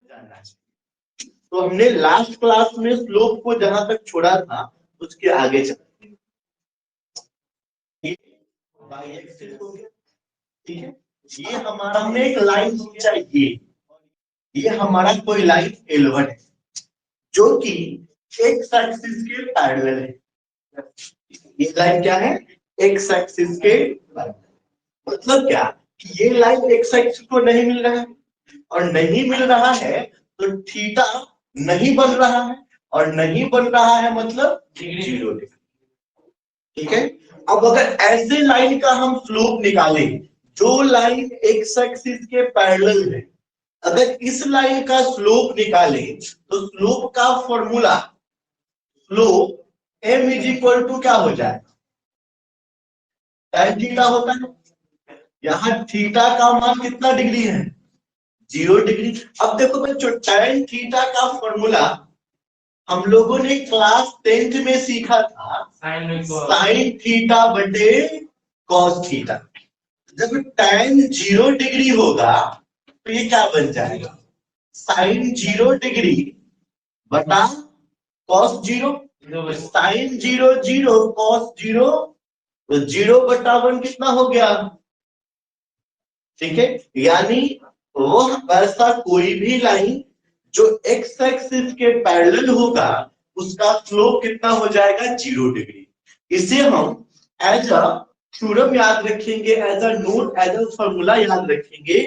जानना चाहिए। तो हमने लास्ट क्लास में स्लोप को जहां तक छोड़ा था उसके आगे चलते हैं। बाई एक्सिस हो गया, ठीक है। ये हमारा हमने एक लाइन खींचा, ये हमारा कोई लाइन L1 है जो कि एक्स एक्सिस के पैरेलल है। ये लाइन क्या है? एक्स एक्सिस के पैरेलल। मतलब क्या कि ये लाइन एक्स एक्सिस को नहीं मिल रहा है, और नहीं मिल रहा है तो थीटा नहीं बन रहा है, और नहीं बन रहा है मतलब 0 डिग्री। ठीक है। अब अगर ऐसे लाइन का हम स्लोप निकालें जो लाइन एक्स एक्सिस के पैरेलल है, अगर इस लाइन का स्लोप निकालें तो स्लोप का formula, slope m is equal to क्या हो जाए? tan थीटा होता है। यहां थीटा का मान कितना डिग्री है? 0 डिग्री। अब देखो बच्चों, tan थीटा का फॉर्मूला हम लोगों ने क्लास 10th में सीखा था, साइन थीटा बटे कॉस थीटा। जब tan 0 डिग्री होगा तो ये क्या बन जाएगा? साइन 0 डिग्री बटा कॉस 0। साइन 0 0, कॉस 0 तो 0 बटा 1 कितना हो गया? ठीक है। यानी वो ऐसा कोई भी लाइन जो एक्स एक्सिस के पैरेलल होगा उसका स्लोप कितना हो जाएगा? 0 डिग्री। इसे हम एज अ थ्योरम याद रखेंगे, as a note, as a formula याद रखेंगे।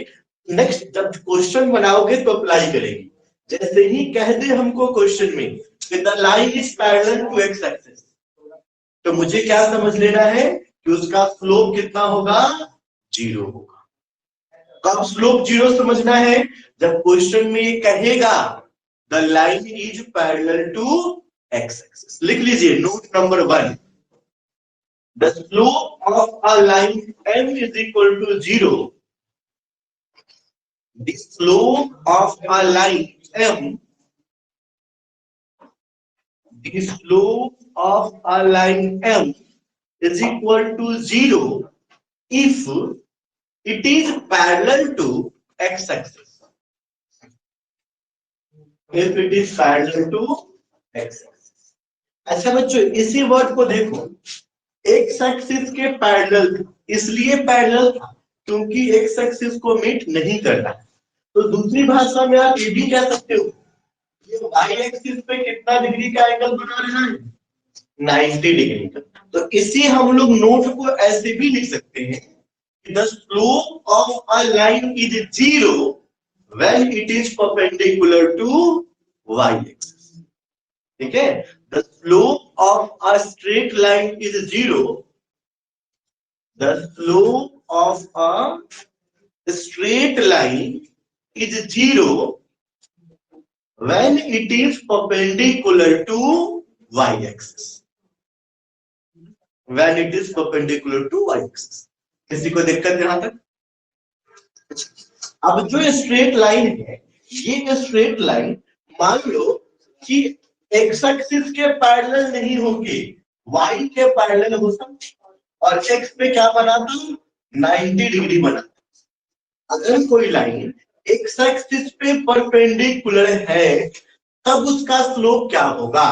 नेक्स्ट जब क्वेश्चन बनाओगे तो अप्लाई करेंगे। जैसे ही कह दे हमको क्वेश्चन में the line is parallel to x axis, तो मुझे क्या समझ लेना है कि उसका स्लोप कितना होगा? 0 होगा। कब स्लोप 0 समझना है? जब क्वेश्चन में ये कहेगा the line is parallel to x axis. लिख लीजिए note number 1, the slope of a line m is equal to 0. The slope of a line m, the slope of a line m is equal to 0 if it is parallel to x axis. If it is parallel to x axis. अच्छा बच्चों, इसी word को देखो, x axis के parallel, इसलिए parallel था क्योंकि x axis को मीट नहीं करता। तो दूसरी भाषा में आप ये भी कह सकते हो ये वाई एक्सिस पे कितना डिग्री का एंगल बना रहा है? 90 डिग्री का। तो इसी हम लोग नोट को ऐसे भी लिख सकते हैं कि the slope of a line is 0 when it is perpendicular to y axis. ठीक है। The slope of a straight line is 0, the slope of a straight line is 0 when it is perpendicular to y-axis. When it is perpendicular to y-axis. किसी को दिक्कत यहां तक? अब जो straight line है, ये स्ट्रेट लाइन मान लो कि एक्स एक्सिस के पैरेलल नहीं होंगे, y के पैरेलल हो सकते, और x पे क्या बनाता? 90 डिग्री बनाता। अगर कोई लाइन एक्स एक्सिस पे परपेंडिकुलर है तब उसका स्लोप क्या होगा?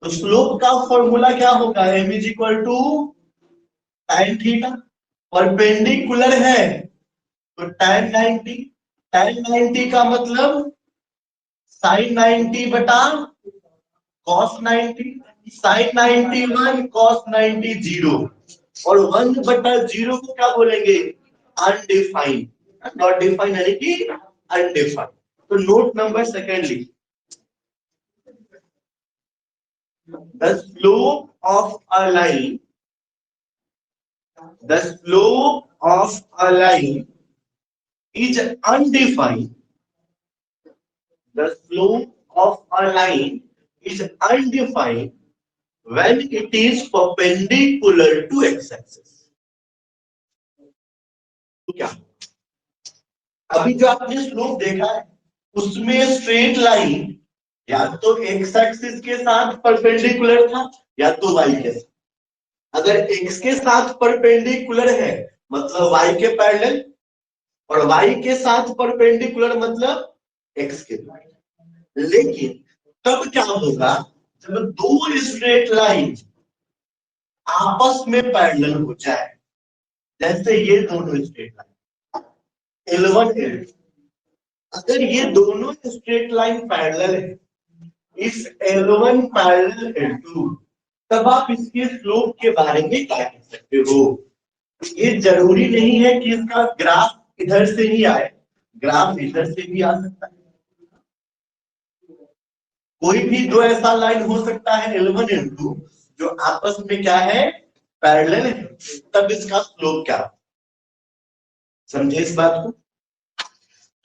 तो स्लोप का फॉर्मूला क्या होगा? m is equal to tan theta. Perpendicular है तो tan 90, tan 90 का मतलब sin 90 बटा cos 90, sin 90 1, cos 90 0, और 1 बटा 0 को क्या बोलेंगे? अनडिफाइंड। नॉट डिफाइंड यानी कि अनडिफाइंड। तो note number secondly, the slope of a line, the slope of a line is undefined, the slope of a line is undefined when it is perpendicular to x axis. क्या अभी जो आपने slope देखा है उसमें straight line या तो x axis के साथ परपेंडिकुलर था या तो वाई के साथ। अगर एक्स के साथ परपेंडिकुलर है मतलब वाई के पैरेलल, और वाई के साथ परपेंडिकुलर मतलब एक्स के द्वारा। लेकिन तब क्या होगा जब दो स्ट्रेट लाइन आपस में पैरेलल हो जाए, जैसे ये दोनों स्ट्रेट लाइन L1 L2, अगर ये दोनों स्ट्रेट लाइन पैरेलल है, इस L1 पैरेलल L2, तब आप इसके स्लोप के बारे में क्या कह सकते हो। ये जरूरी नहीं है कि इसका ग्राफ इधर से ही आए, ग्राफ इधर से भी आ सकता है। कोई भी दो ऐसा लाइन हो सकता है L1 L2 जो आपस में क्या है, पैरेलल है, तब इसका स्लोप क्या, समझे इस बात को।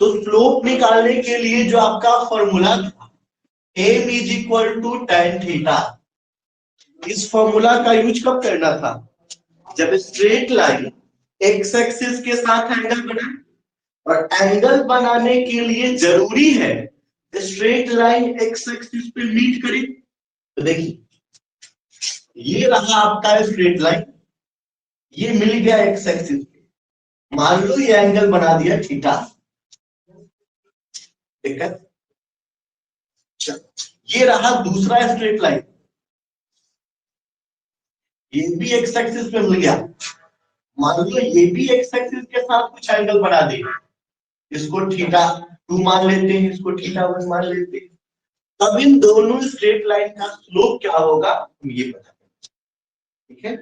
तो स्लोप निकालने के लिए जो आपका फॉर्मूला था m is equal to tan theta, इस फॉर्मूला का यूज कब करना था, जब स्ट्रेट लाइन एक्स एक्सिस के साथ एंगल बनाए, और एंगल बनाने के लिए जरूरी है स्ट्रेट लाइन एक्स एक्सिस पे मीट करे। तो देखिए ये रहा आपका स्ट्रेट लाइन, ये मिल गया एक्स एक्सिस पे, मान लो ये एंगल बना दिया थीटा, ठीक है। ये रहा दूसरा स्ट्रेट लाइन, ये भी एक्स एक्सिस पे मिल गया, मान लो ये भी एक्स एक्सिस के साथ कुछ एंगल बना दे, इसको थीटा 2 मान लेते हैं, इसको थीटा 1 मान लेते हैं। अब इन दोनों स्ट्रेट लाइन का स्लोप क्या होगा हम ये पता करें, ठीक है।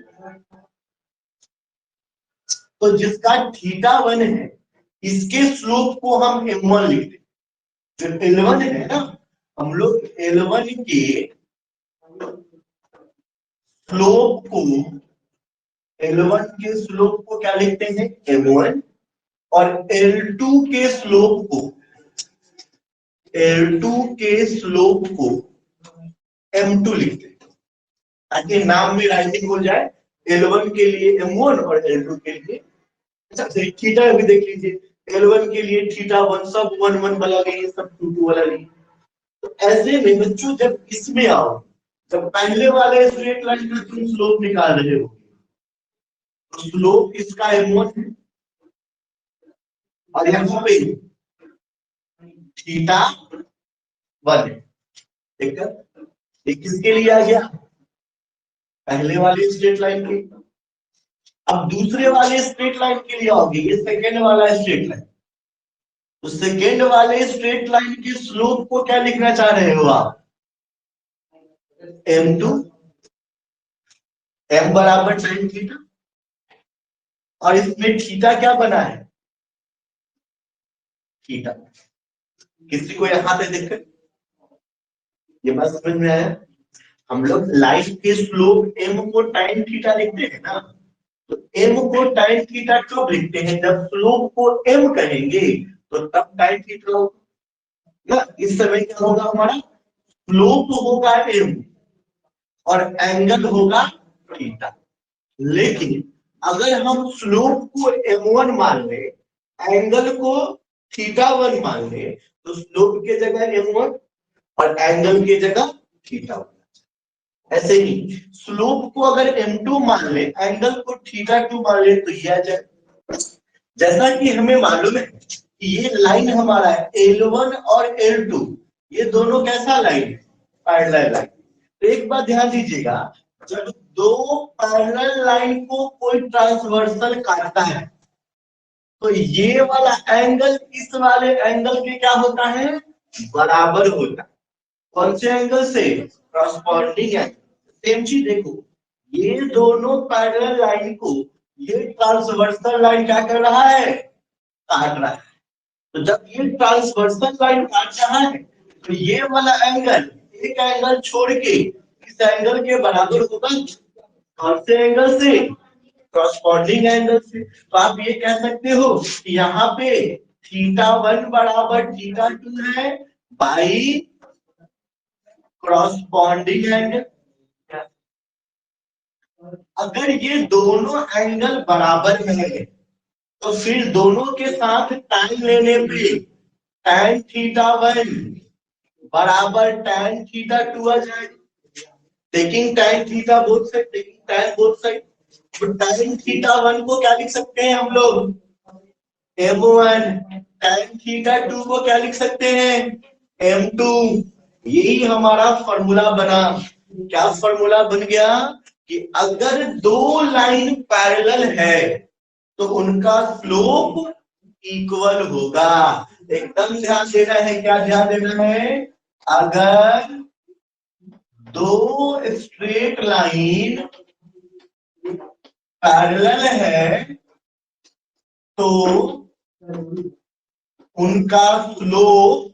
तो जिसका थीटा 1 है इसके स्लोप को हम m1 लिखते हैं। जो L1 है ना, हम लोग L1 के स्लोप को, L1 के स्लोप को क्या लिखते हैं m1, और L2 के स्लोप को, L2 के स्लोप को m2 लिखते हैं, ताकि नाम में राइटिंग हो जाए, L1 के लिए m1 और L2 के लिए, अच्छा थीटा भी देख लीजिए, L1 के लिए थीटा 1 सब 1 1 वाला नहीं, सब 2 2 वाला नहीं। तो ऐसे में बच्चों जब इसमें आओ, जब पहले वाले स्ट्रेट लाइन का तुम स्लोप निकाल रहे हो, तो स्लोप इसका m1 है, और यहाँ पे थीटा 1 है, ठीक है। ये किसके लिए आ गया, पहले वाले स्ट्रेट लाइन के। अब दूसरे वाले स्ट्रेट लाइन के लिए आओगे, ये सेकेंड वाला स्ट्रेट लाइन, तो सेकेंड वाले स्ट्रेट लाइन के स्लोप को क्या लिखना चाह रहे हो आप, m2, m बराबर sin थीटा, और इसमें थीटा क्या बना है, थीटा। किसी को यहां पे दिक्कत, ये बात समझ में आया। हम लोग लाइन के स्लोप m को tan थीटा लिखते हैं ना, तो m को tan थीटा कब लिखते हैं, जब स्लोप को m कहेंगे तो तब tan थीटा होगा ना। इस समय क्या होगा, हमारा स्लोप होगा m और एंगल होगा थीटा। लेकिन अगर हम स्लोप को m1 मान ले, एंगल को थीटा 1 मान ले, तो स्लोप के जगह m1 और एंगल की जगह थीटा 1। ऐसे ही स्लोप को अगर m2 मान ले, एंगल को थीटा 2 मान ले, तो ये आ जाए। जैसा कि हमें मालूम है कि ये लाइन हमारा है L1 और L2, ये दोनों कैसा लाइन है, पैरेलल लाइन। तो एक बात ध्यान दीजिएगा, जब दो पैरेलल लाइन को कोई ट्रांसवर्सल काटता है, तो ये वाला एंगल इस वाले एंगल के क्या होता है, बराबर होता है। कौन से एंगल से, कॉरस्पॉन्डिंग एंगल। सेम चीज देखो, ये दोनों पैरेलल लाइन को ये ट्रांसवर्सल लाइन क्या कर रहा है, काट रहा है। तो जब ये ट्रांसवर्सल लाइन काट रहा है, तो ये वाला एंगल, एक एंगल छोड़ के इस एंगल के बराबर होगा। कौन से एंगल से, कॉरस्पॉन्डिंग एंगल से। तो आप ये कह सकते हो कि यहाँ पे थीटा 1 बराबर थीटा 2 है बाई कॉरस्पॉन्डिंग एंगल। अगर ये दोनों एंगल बराबर है, तो फिर दोनों के साथ टाइम लेने पे tan थीटा 1 बराबर tan थीटा 2 आ जाएगा। Taking tan theta both side, taking tan both side, तो tan थीटा 1 को क्या लिख सकते हैं हम लोग, M1 tan थीटा 2 को क्या लिख सकते हैं, M2। यही हमारा फॉर्मूला बना। क्या फॉर्मूला बन गया कि अगर दो लाइन पैरेलल है तो उनका स्लोप इक्वल होगा। एकदम ध्यान देना है, क्या ध्यान देना है, अगर दो स्ट्रेट लाइन पैरेलल है तो उनका स्लोप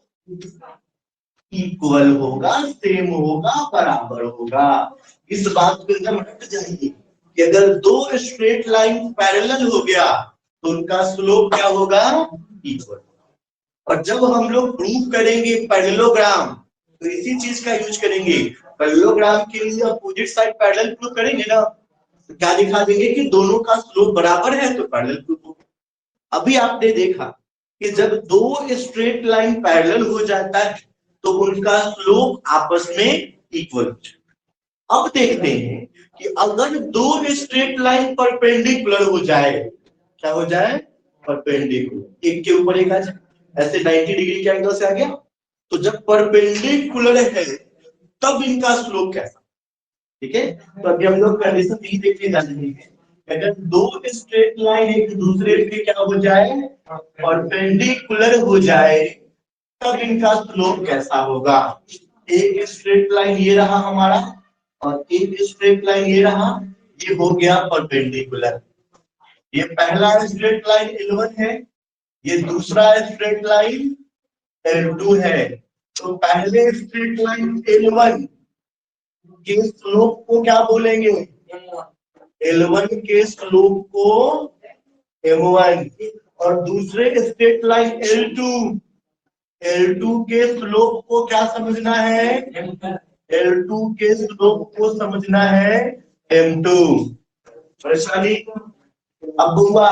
इक्वल होगा, सेम होगा, बराबर होगा। इस बात को एकदम हट जाइए कि अगर दो स्ट्रेट लाइन पैरेलल हो गया तो उनका स्लोप क्या होगा, इक्वल। और जब हम लोग प्रूव करेंगे पैरेललोग्राम तो इसी चीज का यूज करेंगे। पैरेललोग्राम के लिए अपोजिट साइड पैरेलल प्रूव करेंगे ना, तो क्या दिखा देंगे कि दोनों का स्लोप बराबर है तो पैरेलल प्रूफ होगा। अभी आपने देखा कि जब दो स्ट्रेट लाइन पैरेलल हो जाता है तो उनका स्लोप आपस में इक्वल हो जाता है। अब देखते हैं कि अगर दो स्ट्रेट लाइन परपेंडिकुलर हो जाए, क्या हो जाए, परपेंडिकुलर, एक के ऊपर एक आ जाए, ऐसे 90 डिग्री के एंगल से आ गया, तो जब परपेंडिकुलर है तब इनका स्लोप कैसा, ठीक है। तो अभी हम लोग कंडीशन यही देखने जा रहे हैं, अगर दो स्ट्रेट लाइन एक दूसरे के क्या हो जाए, परपेंडिकुलर हो जाए, तब इनका स्लोप कैसा होगा। एक स्ट्रेट लाइन ये रहा हमारा और एक स्ट्रेट लाइन ये रहा, ये हो गया परपेंडिकुलर। ये पहला स्ट्रेट लाइन L1 है, ये दूसरा स्ट्रेट लाइन L2 है। तो पहले स्ट्रेट लाइन L1 के स्लोप को क्या बोलेंगे, L1 के स्लोप को M1, और दूसरे स्ट्रेट लाइन L2 के स्लोप को क्या समझना है, L2 के स्लोप को समझना है M2। परेशानी अब हुआ,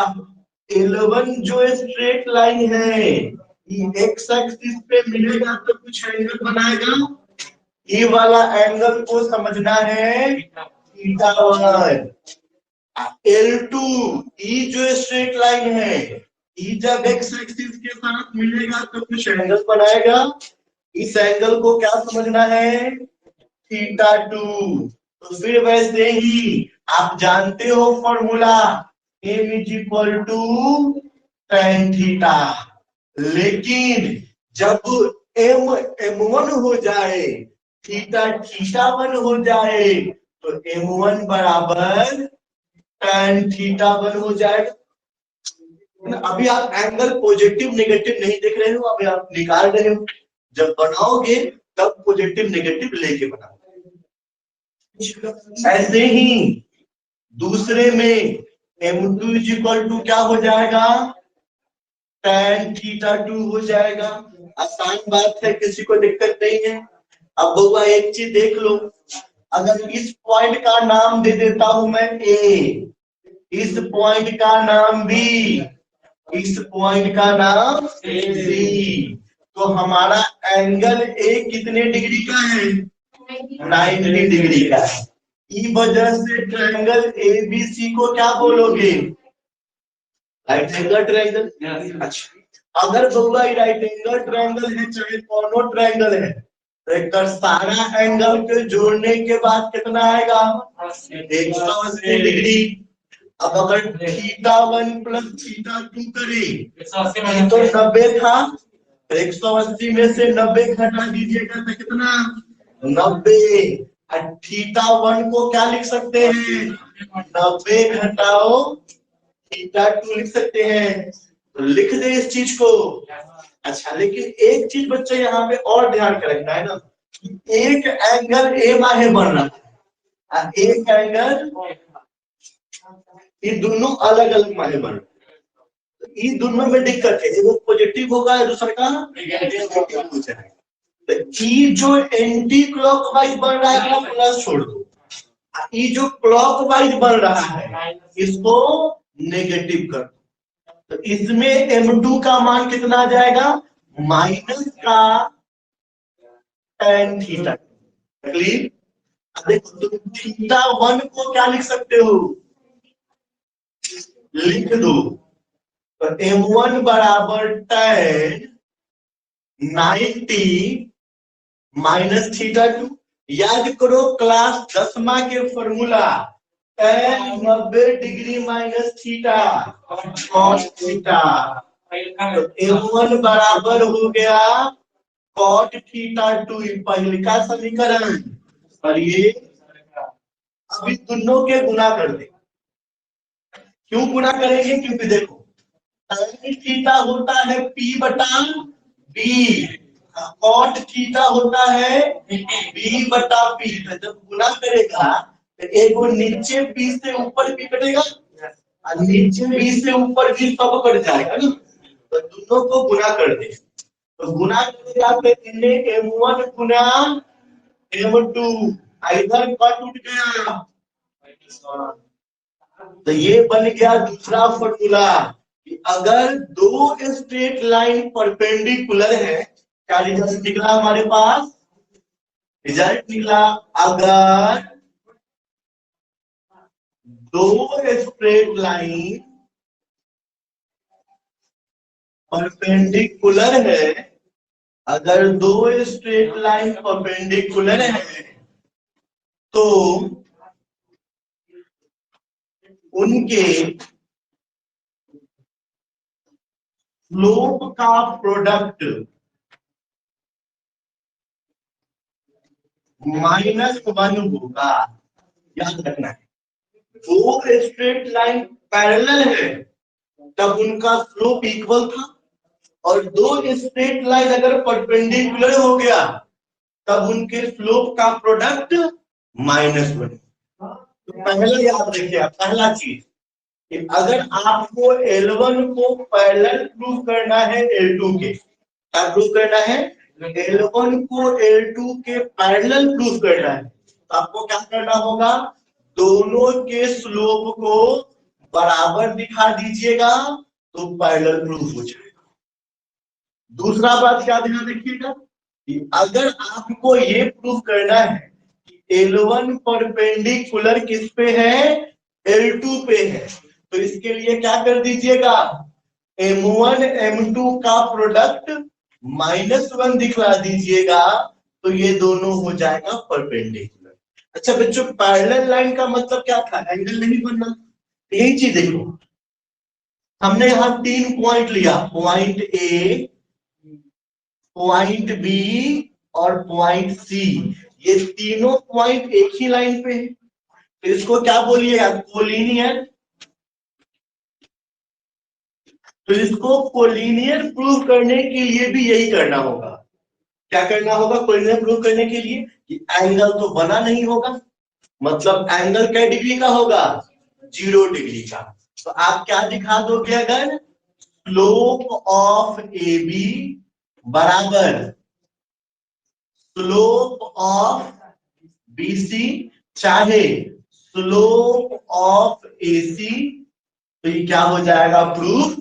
L1 जो स्ट्रेट लाइन है ये एक्स एक्सिस पे मिलेगा तो कुछ एंगल बनाएगा, ये वाला एंगल को समझना है थीटा 1। L2 ई जो स्ट्रेट लाइन है, ई जब एक्स एक्सिस के साथ मिलेगा तो कुछ एंगल बनाएगा, इस एंगल को क्या समझना है, थीटा 2। तो फिर वैसे ही आप जानते हो formula m is equal to tan theta, लेकिन जब m1 हो जाए, थीटा 1 हो जाए तो m1 बराबर tan थीटा 1 हो जाएगा। अभी आप एंगल पॉजिटिव नेगेटिव नहीं देख रहे हो, अभी आप निकाल रहे हो, जब बनाओगे तब पॉजिटिव नेगेटिव लेके बनाओ। ऐसे ही दूसरे में M2 इज इक्वल टू क्या हो जाएगा, tan थीटा 2 हो जाएगा। आसान बात है, किसी को दिक्कत नहीं है। अब बउआ एक चीज देख लो, अगर इस पॉइंट का नाम दे देता हूं मैं A, इस पॉइंट का नाम B, इस पॉइंट का नाम C, तो हमारा एंगल A कितने डिग्री का है, 90 डिग्री का है। इस वजह से ट्रायंगल ABC को क्या बोलोगे, राइट एंगल ट्रायंगल। अच्छा, अगर बउआ राइट एंगल ट्रायंगल है चाहे कौनो ट्रायंगल है तो एक सारा एंगल के जोड़ने के बाद कितना आएगा, 180 डिग्री। अब अगर थीटा 1 प्लस थीटा 2 करें तो 90 था, 180 में से 90 घटा दीजिएगा तो कितना, 90। थीटा 1 को क्या लिख सकते हैं, 90 घटाओ थीटा 2 लिख सकते हैं, तो लिख दे इस चीज को। अच्छा, लेकिन एक चीज बच्चे यहाँ पे और ध्यान का रखना है ना, एक एंगल ए माहे बन रहा है, एक एंगल, ये दोनों अलग अलग माहे बन रहे हैं, ये दोनों में दिक्कत है, एक पॉजिटिव होगा दूसरा का नेगेटिव हो जाएगा। तो ये जो एंटी क्लॉकवाइज बन रहा है वो प्लस छोड़ दो, ये जो क्लॉकवाइज बन रहा है इसको नेगेटिव कर दो, तो इसमें M2 का मान कितना आ जाएगा, माइनस का tan थीटा। क्लियर, देखो तुम थीटा 1 को क्या लिख सकते हो, लिख दो, तो M1 बराबर tan 90 माइनस थीटा 2। याद करो क्लास 10वीं के formula, tan 90 degree minus theta cos theta. तो M1 बराबर हो गया cot थीटा 2 पहले का समीकरण। और ये अभी दोनों के गुना कर दे। क्यों गुना करेंगे? क्योंकि देखो sin थीटा होता है P बटा B, cot थीटा होता है B बटा P। तो जब गुना करेगा तो एक वो नीचे B से ऊपर भी कटेगा और नीचे B से ऊपर भी सब कट जाएगा ना। तो दोनों को गुना कर दे। तो गुना करेगा तो इन्हें M1 गुना M2 इधर का टूट गया। तो ये बन गया दूसरा फॉर्मूला कि अगर दो स्ट्रेट लाइन परपेंडिकुलर है, क्या रिजल्ट निकला हमारे पास? रिजल्ट निकला अगर दो स्ट्रेट लाइन परपेंडिकुलर है, अगर दो स्ट्रेट लाइन परपेंडिकुलर है तो उनके स्लोप का प्रोडक्ट -1 होगा। याद रखना है, दो स्ट्रेट लाइन पैरेलल है तब उनका स्लोप इक्वल था, और दो स्ट्रेट लाइन अगर परपेंडिकुलर हो गया तब उनके स्लोप का प्रोडक्ट -1। तो पहला याद रखिए, पहला चीज कि अगर आपको L1 को पैरेलल प्रूव करना है L2 के, क्या प्रूव करना है? L1 को L2 के पैरेलल प्रूव करना है तो आपको क्या करना होगा? दोनों के स्लोप को बराबर दिखा दीजिएगा तो पैरेलल प्रूव हो जाएगा। दूसरा बात क्या ध्यान रखिएगा कि अगर आपको ये प्रूव करना है कि L1 परपेंडिकुलर किस पे है? L2 पे है, तो इसके लिए क्या कर दीजिएगा? M1 M2 का प्रोडक्ट -1 दिखला दीजिएगा तो ये दोनों हो जाएगा परपेंडिकुलर। अच्छा बच्चों, पैरेलल लाइन का मतलब क्या था? एंगल नहीं बनना। यही चीज देखो, हमने यहां 3 पॉइंट लिया, पॉइंट ए, पॉइंट बी और पॉइंट सी। ये तीनों पॉइंट एक ही लाइन पे है, तो इसको क्या बोलिएगा? कोलिनियर। तो इसको कोलिनियर प्रूव करने के लिए भी यही करना होगा। क्या करना होगा कोलिनियर प्रूव करने के लिए? कि एंगल तो बना नहीं होगा, मतलब एंगल कै डिग्री का होगा? 0 डिग्री का। तो आप क्या दिखा दोगे? अगर स्लोप ऑफ ए बी बराबर स्लोप ऑफ बी सी चाहे स्लोप ऑफ ए सी, तो ये क्या हो जाएगा? Proof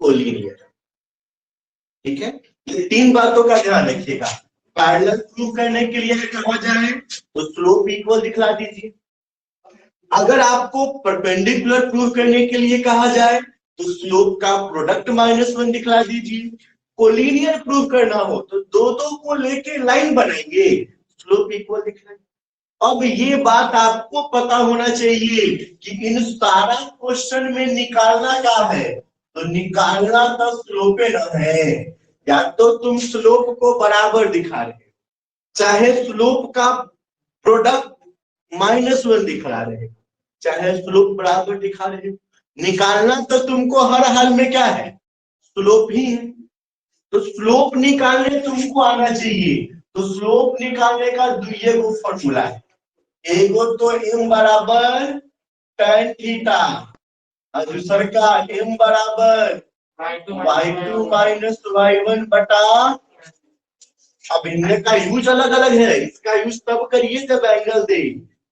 collinear. ठीक है, ये 3 बातों का ध्यान रखिएगा। पैरेलल प्रूफ करने के लिए क्या हो जाए तो स्लोप इक्वल दिखला दीजिए। अगर आपको परपेंडिकुलर प्रूफ करने के लिए कहा जाए तो स्लोप का प्रोडक्ट -1 दिखला दीजिए। कोलिनियर प्रूफ करना हो तो दो को लेके लाइन बनाएंगे, स्लोप इक्वल दिखलाएंगे। अब ये बात आपको पता होना चाहिए कि इन सारा क्वेश्चन में निकालना क्या है? तो निकालना तो स्लोप है। या तो तुम स्लोप को बराबर दिखा रहे हो, चाहे स्लोप का प्रोडक्ट -1 दिखा रहे हो, चाहे स्लोप बराबर दिखा रहे हो, निकालना तो तुमको हर हाल में क्या है? स्लोप ही है। तो स्लोप निकालने तुमको आना चाहिए। तो स्लोप निकालने का दुइये को फॉर्मूला है। एगो तो m बराबर tan थीटा और दूसर का m बराबर y2 माइनस y1 बटा। अब इनका यूज अलग अलग है। इसका यूज तब करिए जब एंगल दे,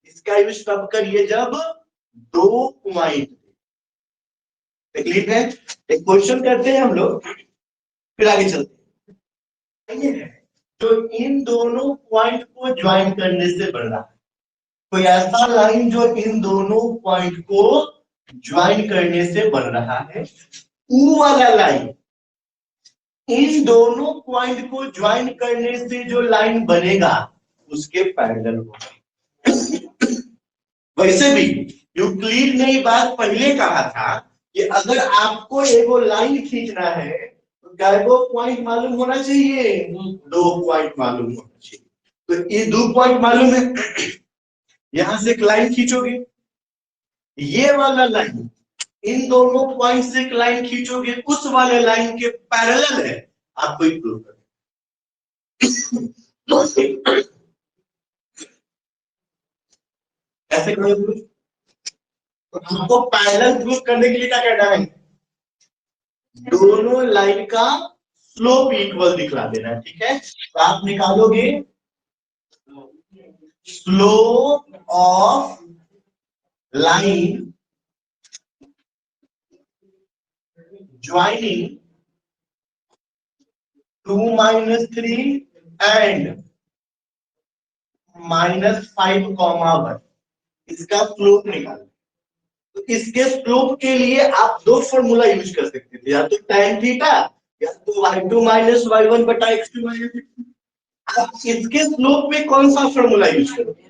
इसका यूज तब करिए जब दो पॉइंट। तकलीफ है, एक क्वेश्चन करते हैं हम लोग, फिर आगे चलते हैं। जो इन दोनों पॉइंट को ज्वाइन करने से बन रहा है, कोई ऐसा लाइन जो इन दोनों पॉइंट को ज्वाइन करने से बन रहा है, ऊ वाला लाइन, इन दोनों पॉइंट को ज्वाइन करने से जो लाइन बनेगा उसके पैरेलल होगा। वैसे भी यूक्लिड ने ये बात पहले कहा था कि अगर आपको एगो लाइन खींचना है तो कैगो पॉइंट मालूम होना चाहिए, 2 पॉइंट मालूम होना चाहिए। तो ये 2 पॉइंट मालूम है, यहां से एक लाइन खींचोगे, ये वाला लाइन इन दोनों पॉइंट से एक लाइन खींचोगे, उस वाले लाइन के पैरेलल है, आपको ही प्रूव करना। कैसे करोगे? तो आपको पैरेलल प्रूव करने के लिए क्या करना है, दोनों लाइन का स्लोप इक्वल दिखला देना है, ठीक है। तो आप निकालोगे slope of line joining 2 - 3 and -5, इसका स्लोप निकालो। तो इसके स्लोप के लिए आप 2 फॉर्मूला यूज कर सकते थे, या तो tan थीटा या तो y2 - y1 बटा x2 - x2। आप इसके स्लोप में कौन सा फॉर्मूला यूज करोगे,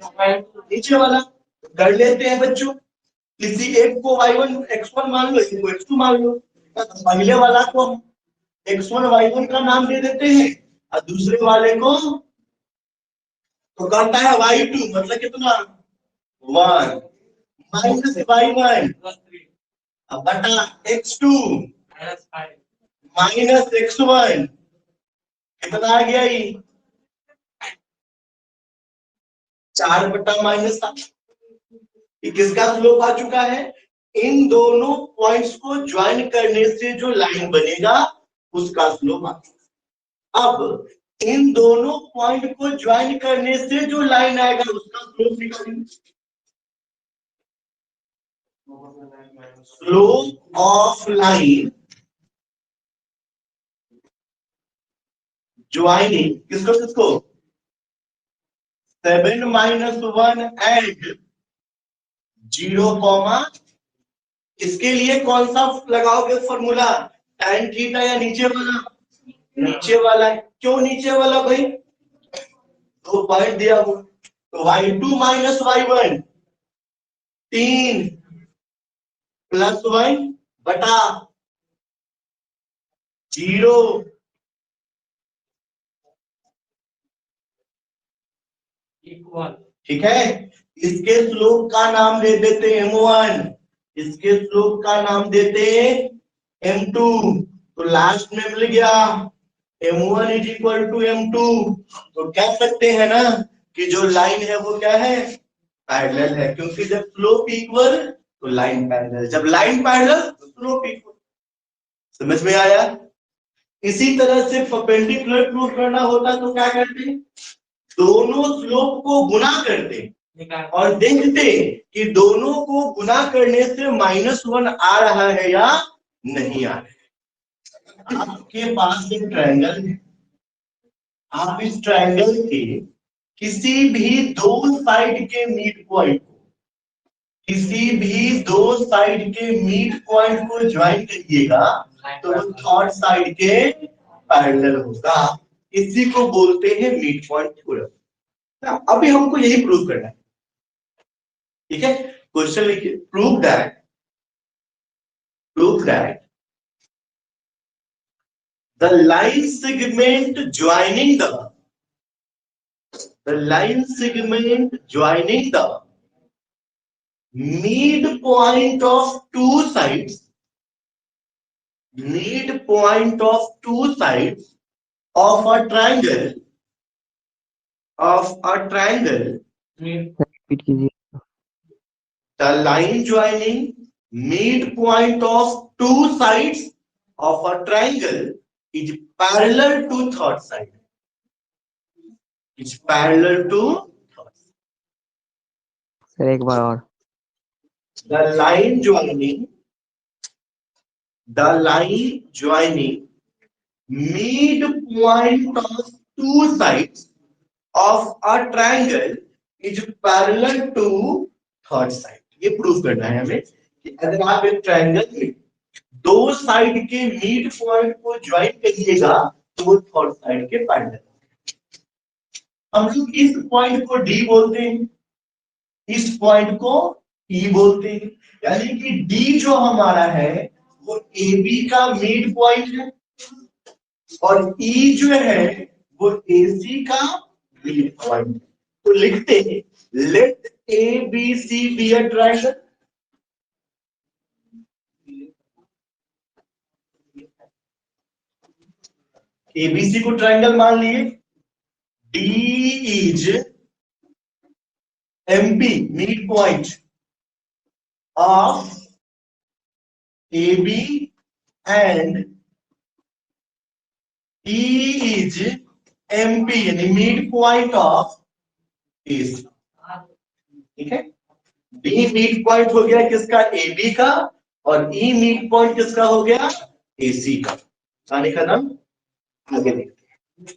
नीचे वाला। कर लेते हैं बच्चों, किसी एक को y1 x1 मान लो, एक को x2 मान लो। पहले वाला को x1 y1 का नाम दे देते हैं और दूसरे वाले को तो करता है y2, मतलब कितना 1 - y1 बटा x2 - x1, कितना आ गया ये 4 बटा -7। किसका स्लोप आ चुका है, इन दोनों पॉइंट्स को ज्वाइन करने से जो लाइन बनेगा उसका स्लोप आ चुका। अब इन दोनों पॉइंट को ज्वाइन करने से जो लाइन आएगा उसका स्लोप निकालेंगे। स्लोप ऑफ लाइन ज्वाइनिंग किसको किसको 7 - 1 एंड 0, इसके लिए कौन सा लगाओगे फॉर्मूला, tan थीटा या नीचे वाला, नीचे वाला है। क्यों नीचे वाला भाई, 2 पॉइंट दिया हुआ, तो y2 - y1 3 + 1 बटा 0, ठीक है। इसके स्लोप का नाम दे देते m1, इसके स्लोप का नाम देते m2, तो लास्ट में मिल गया m1 = m2। तो कह सकते हैं ना कि जो लाइन है वो क्या है, पैरेलल है, क्योंकि जब स्लोप इक्वल तो लाइन पैरेलल, जब लाइन पैरेलल तो स्लोप इक्वल। समझ में आया। इसी तरह से परपेंडिकुलर प्रूफ करना होता तो क्या करते, दोनों स्लोप को गुना करते और देखते कि दोनों को गुना करने से -1 आ रहा है या नहीं आ रहा है। आपके पास एक ट्रायंगल है, आप इस ट्रायंगल के किसी भी 2 साइड के मिड पॉइंट को, किसी भी 2 साइड के मिड पॉइंट को ज्वाइन करिएगा तो वो थर्ड साइड के पैरेलल होगा। इसी को बोलते हैं मिड पॉइंट थ्योरम। अभी हमको यही प्रूव करना है, ठीक है। क्वेश्चन लिखिए, prove that the line segment joining the line segment joining the midpoint of two sides, midpoint of two sides of a triangle the line joining midpoint of two sides of a triangle is parallel to third side, is parallel to third side. Sir एक बार और, the line joining midpoint of two sides of a triangle is parallel to third side। ये proof करना है हमें कि अगर आप एक ट्रायंगल में दो साइड के मिड पॉइंट को ज्वाइन करिएगा तो वो थर्ड साइड के पैरेलल। हम लोग इस पॉइंट को डी बोलते हैं, इस पॉइंट को ई बोलते हैं, यानी कि डी जो हमारा है वो ए बी का मिड पॉइंट है और ई जो है वो ए सी का मिड पॉइंट है। तो लिखते हैं let A B C be a triangle. ABC को ट्रायंगल मान लिए, D is MP mid point of AB and E is MP यानी मिड पॉइंट ऑफ AC। ठीक है, D मिड पॉइंट हो गया किसका, AB का, और E मिड पॉइंट किसका हो गया, AC का। आने का नाम आगे देखते हैं।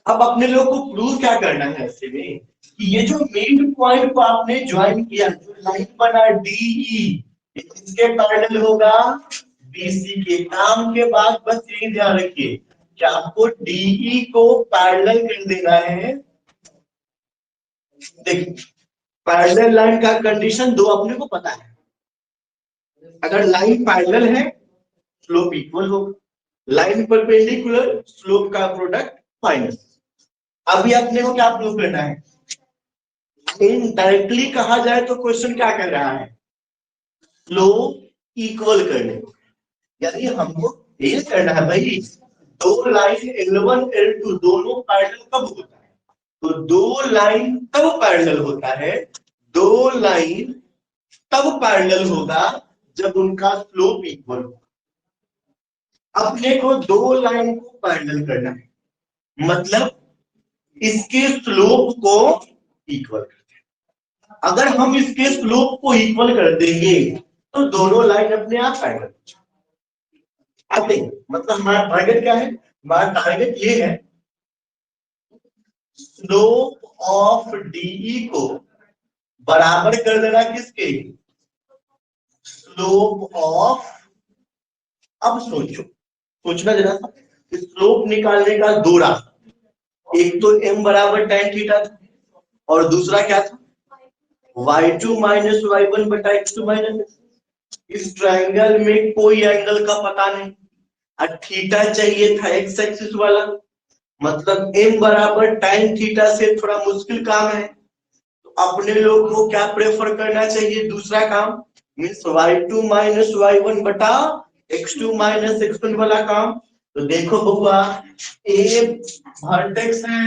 अब अपने लोग को प्रूव क्या करना है ऐसे में कि ये जो मिड पॉइंट को आपने ज्वाइन किया, जो लाइन बना DE इसके पैरेलल होगा BC के। काम के बाद बस यही ध्यान रखिए कि आपको DE को पैरेलल कर देना है। देखिए पैरेलल लाइन का कंडीशन दो अपने को पता है, अगर लाइन पैरेलल है स्लोप इक्वल होगा, लाइन परपेंडिकुलर स्लोप का प्रोडक्ट माइनस। अभी अपने को क्या प्रूव करना है, इनडायरेक्टली कहा जाए तो क्वेश्चन क्या कर रहा है, स्लोप इक्वल करने को, यानी हमको ये करना है भाई दो लाइन L1 L2 दोनों पैरेलल कब होता है, तो दो लाइन तब पैरेलल होता है, दो लाइन तब पैरेलल होगा जब उनका स्लोप इक्वल हो। अपने को दो लाइन को पैरेलल करना है, मतलब इसके स्लोप को इक्वल करते हैं। अगर हम इसके स्लोप को इक्वल कर देंगे तो दोनों लाइन अपने आप पैरेलल हो जाएंगे। मतलब हमारा टारगेट क्या है, हमारा टारगेट ये है स्लोप ऑफ DE को बराबर कर देना किसके, स्लोप ऑफ। अब सोचना जरा सा, स्लोप निकालने का दो रास्ता, एक तो m बराबर tan थीटा था और दूसरा क्या था y2 माइनस y1 बटा x2 माइनस। इस ट्रायंगल में कोई एंगल का पता नहीं, और थीटा चाहिए था x एक्सिस वाला, मतलब m बराबर tan थीटा से थोड़ा मुश्किल काम है। तो अपने लोग को क्या प्रेफर करना चाहिए, दूसरा काम मीन्स y2 माइनस y1 बटा x2 माइनस x1 वाला काम। तो देखो हुआ ए वर्टेक्स है,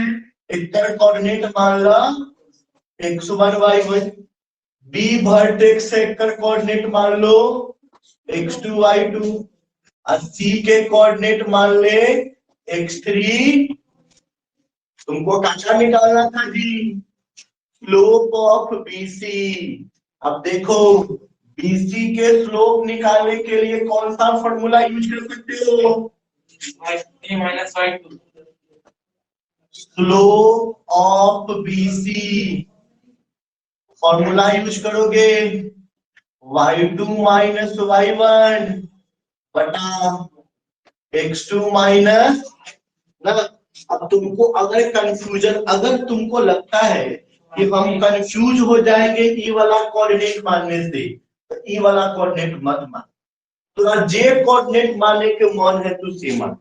वेक्टर कोऑर्डिनेट मान लो x1 y1, B vertex vector coordinate मान लो x2 y2, और सी के कोऑर्डिनेट मान ले x3। तुमको क्या निकालना था जी, स्लोप ऑफ BC। अब देखो BC के स्लोप निकालने के लिए कौन सा फॉर्मूला यूज कर सकते हो, y3 minus y2, slope of BC formula use करोगे y2 माइनस y1 बटा x2 माइनस ना। अब तुमको अगर तुमको लगता है कि हम कंफ्यूज हो जाएंगे ई वाला कोऑर्डिनेट मानने से, तो ई वाला कोऑर्डिनेट मत मान, तो जे कोऑर्डिनेट मानने के मन है तो से मान,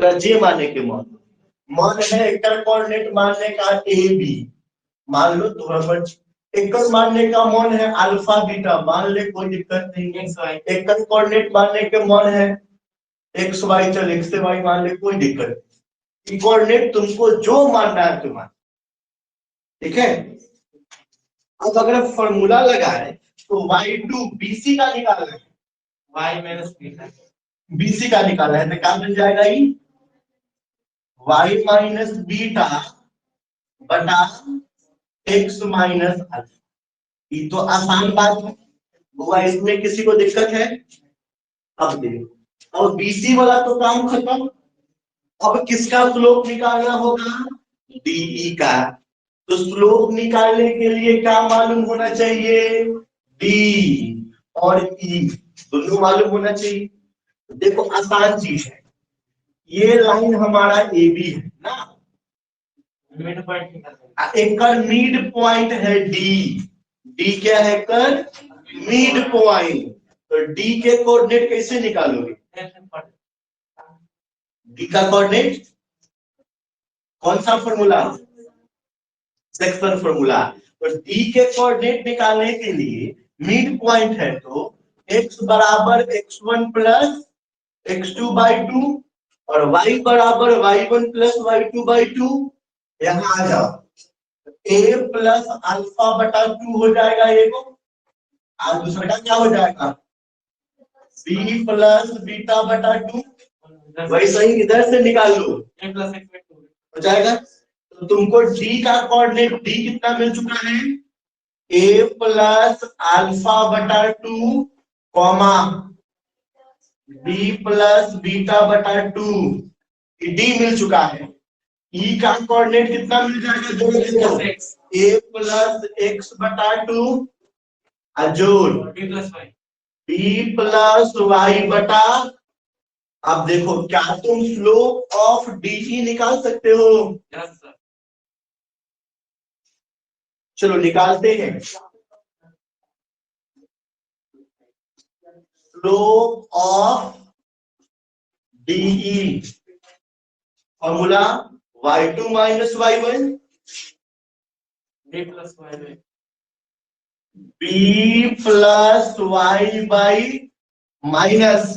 तो जे मानने के मन है वेक्टर कोऑर्डिनेट मानने का ए बी मान लो, तो वेक्टर मानने का मन है अल्फा बीटा मान ले, कोई दिक्कत नहीं है। वेक्टर कोऑर्डिनेट मानने के मन है एक्स वाई, चल एक्स से वाई मान ले, कोई दिक्कत नहीं। कोऑर्डिनेट तुमको जो मानना है तुम मान, ठीक है। अब अगर फॉर्मूला लगाए तो y2 BC का निकालना है, y माइनस बीटा BC का निकालना है, तो क्या बन जाएगा ये y माइनस बीटा बटा x माइनस अल्फा। ये तो आसान बात है, हुआ इसमें किसी को दिक्कत है। अब देखो, और BC वाला तो काम खत्म, अब किसका स्लोप निकालना होगा, DE का। तो स्लोप निकालने के लिए क्या मालूम होना चाहिए, D और E। दोनों मालूम होना चाहिए। देखो आसान चीज है, ये लाइन हमारा ए बी है ना, एक का मिड पॉइंट है डी। डी क्या है कर मिड पॉइंट। तो डी के कोऑर्डिनेट कैसे निकालोगे? डी का कोऑर्डिनेट कौन सा फॉर्मूला? Section formula. तो डी के कोऑर्डिनेट निकालने के लिए मिड पॉइंट है तो x बराबर x1 प्लस x2 बाई 2 और y बराबर y1 प्लस y2 बाई 2। यहाँ आ जाओ, a प्लस अल्फा बटा 2 हो जाएगा ये को, और दूसरा क्या हो जाएगा b प्लस बीटा बटा 2। वैसे ही इधर से निकाल लो हो जाएगा। तो तुमको d का कोऑर्डिनेट d कितना मिल चुका है? a प्लस अल्फा बटा 2 कॉमा b प्लस बीटा बटा 2 डी मिल चुका है। ई का कोऑर्डिनेट कितना मिल जाएगा? जोड़ a प्लस एक्स बटा 2 जोड़ b प्लस वाई बटा। अब देखो क्या तुम स्लोप ऑफ डी निकाल सकते हो? चलो निकालते हैं। Slope of DE formula y2 minus y1 b plus y by minus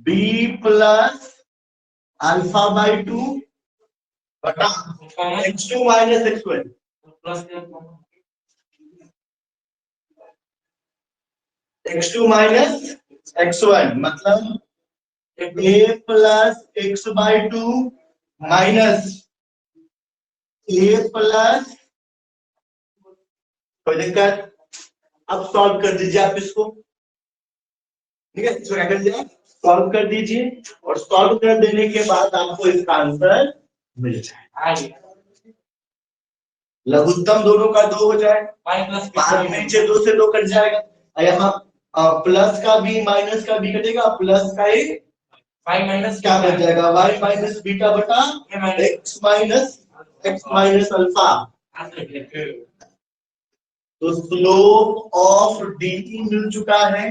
b plus alpha by 2 बटा x2 minus x1 x2 minus x1 मतलब a plus x by 2 minus a plus, कोई दिक्कत? अब सॉल्व कर दीजिए आप इसको, ठीक है? इसको क्या कर दीजिए, सॉल्व कर दीजिए और सॉल्व कर देने के बाद आपको इसका आंसर मिल जाएगा। लघुत्तम दोनों का 2 हो जाए, नीचे 2 से 2 कट जाएगा, यहाँ प्लस का भी माइनस का भी कटेगा, प्लस का एक माइनस क्या बच जाएगा y माइनस बीटा बटा x माइनस अल्फा। तो स्लोप ऑफ डी मिल चुका है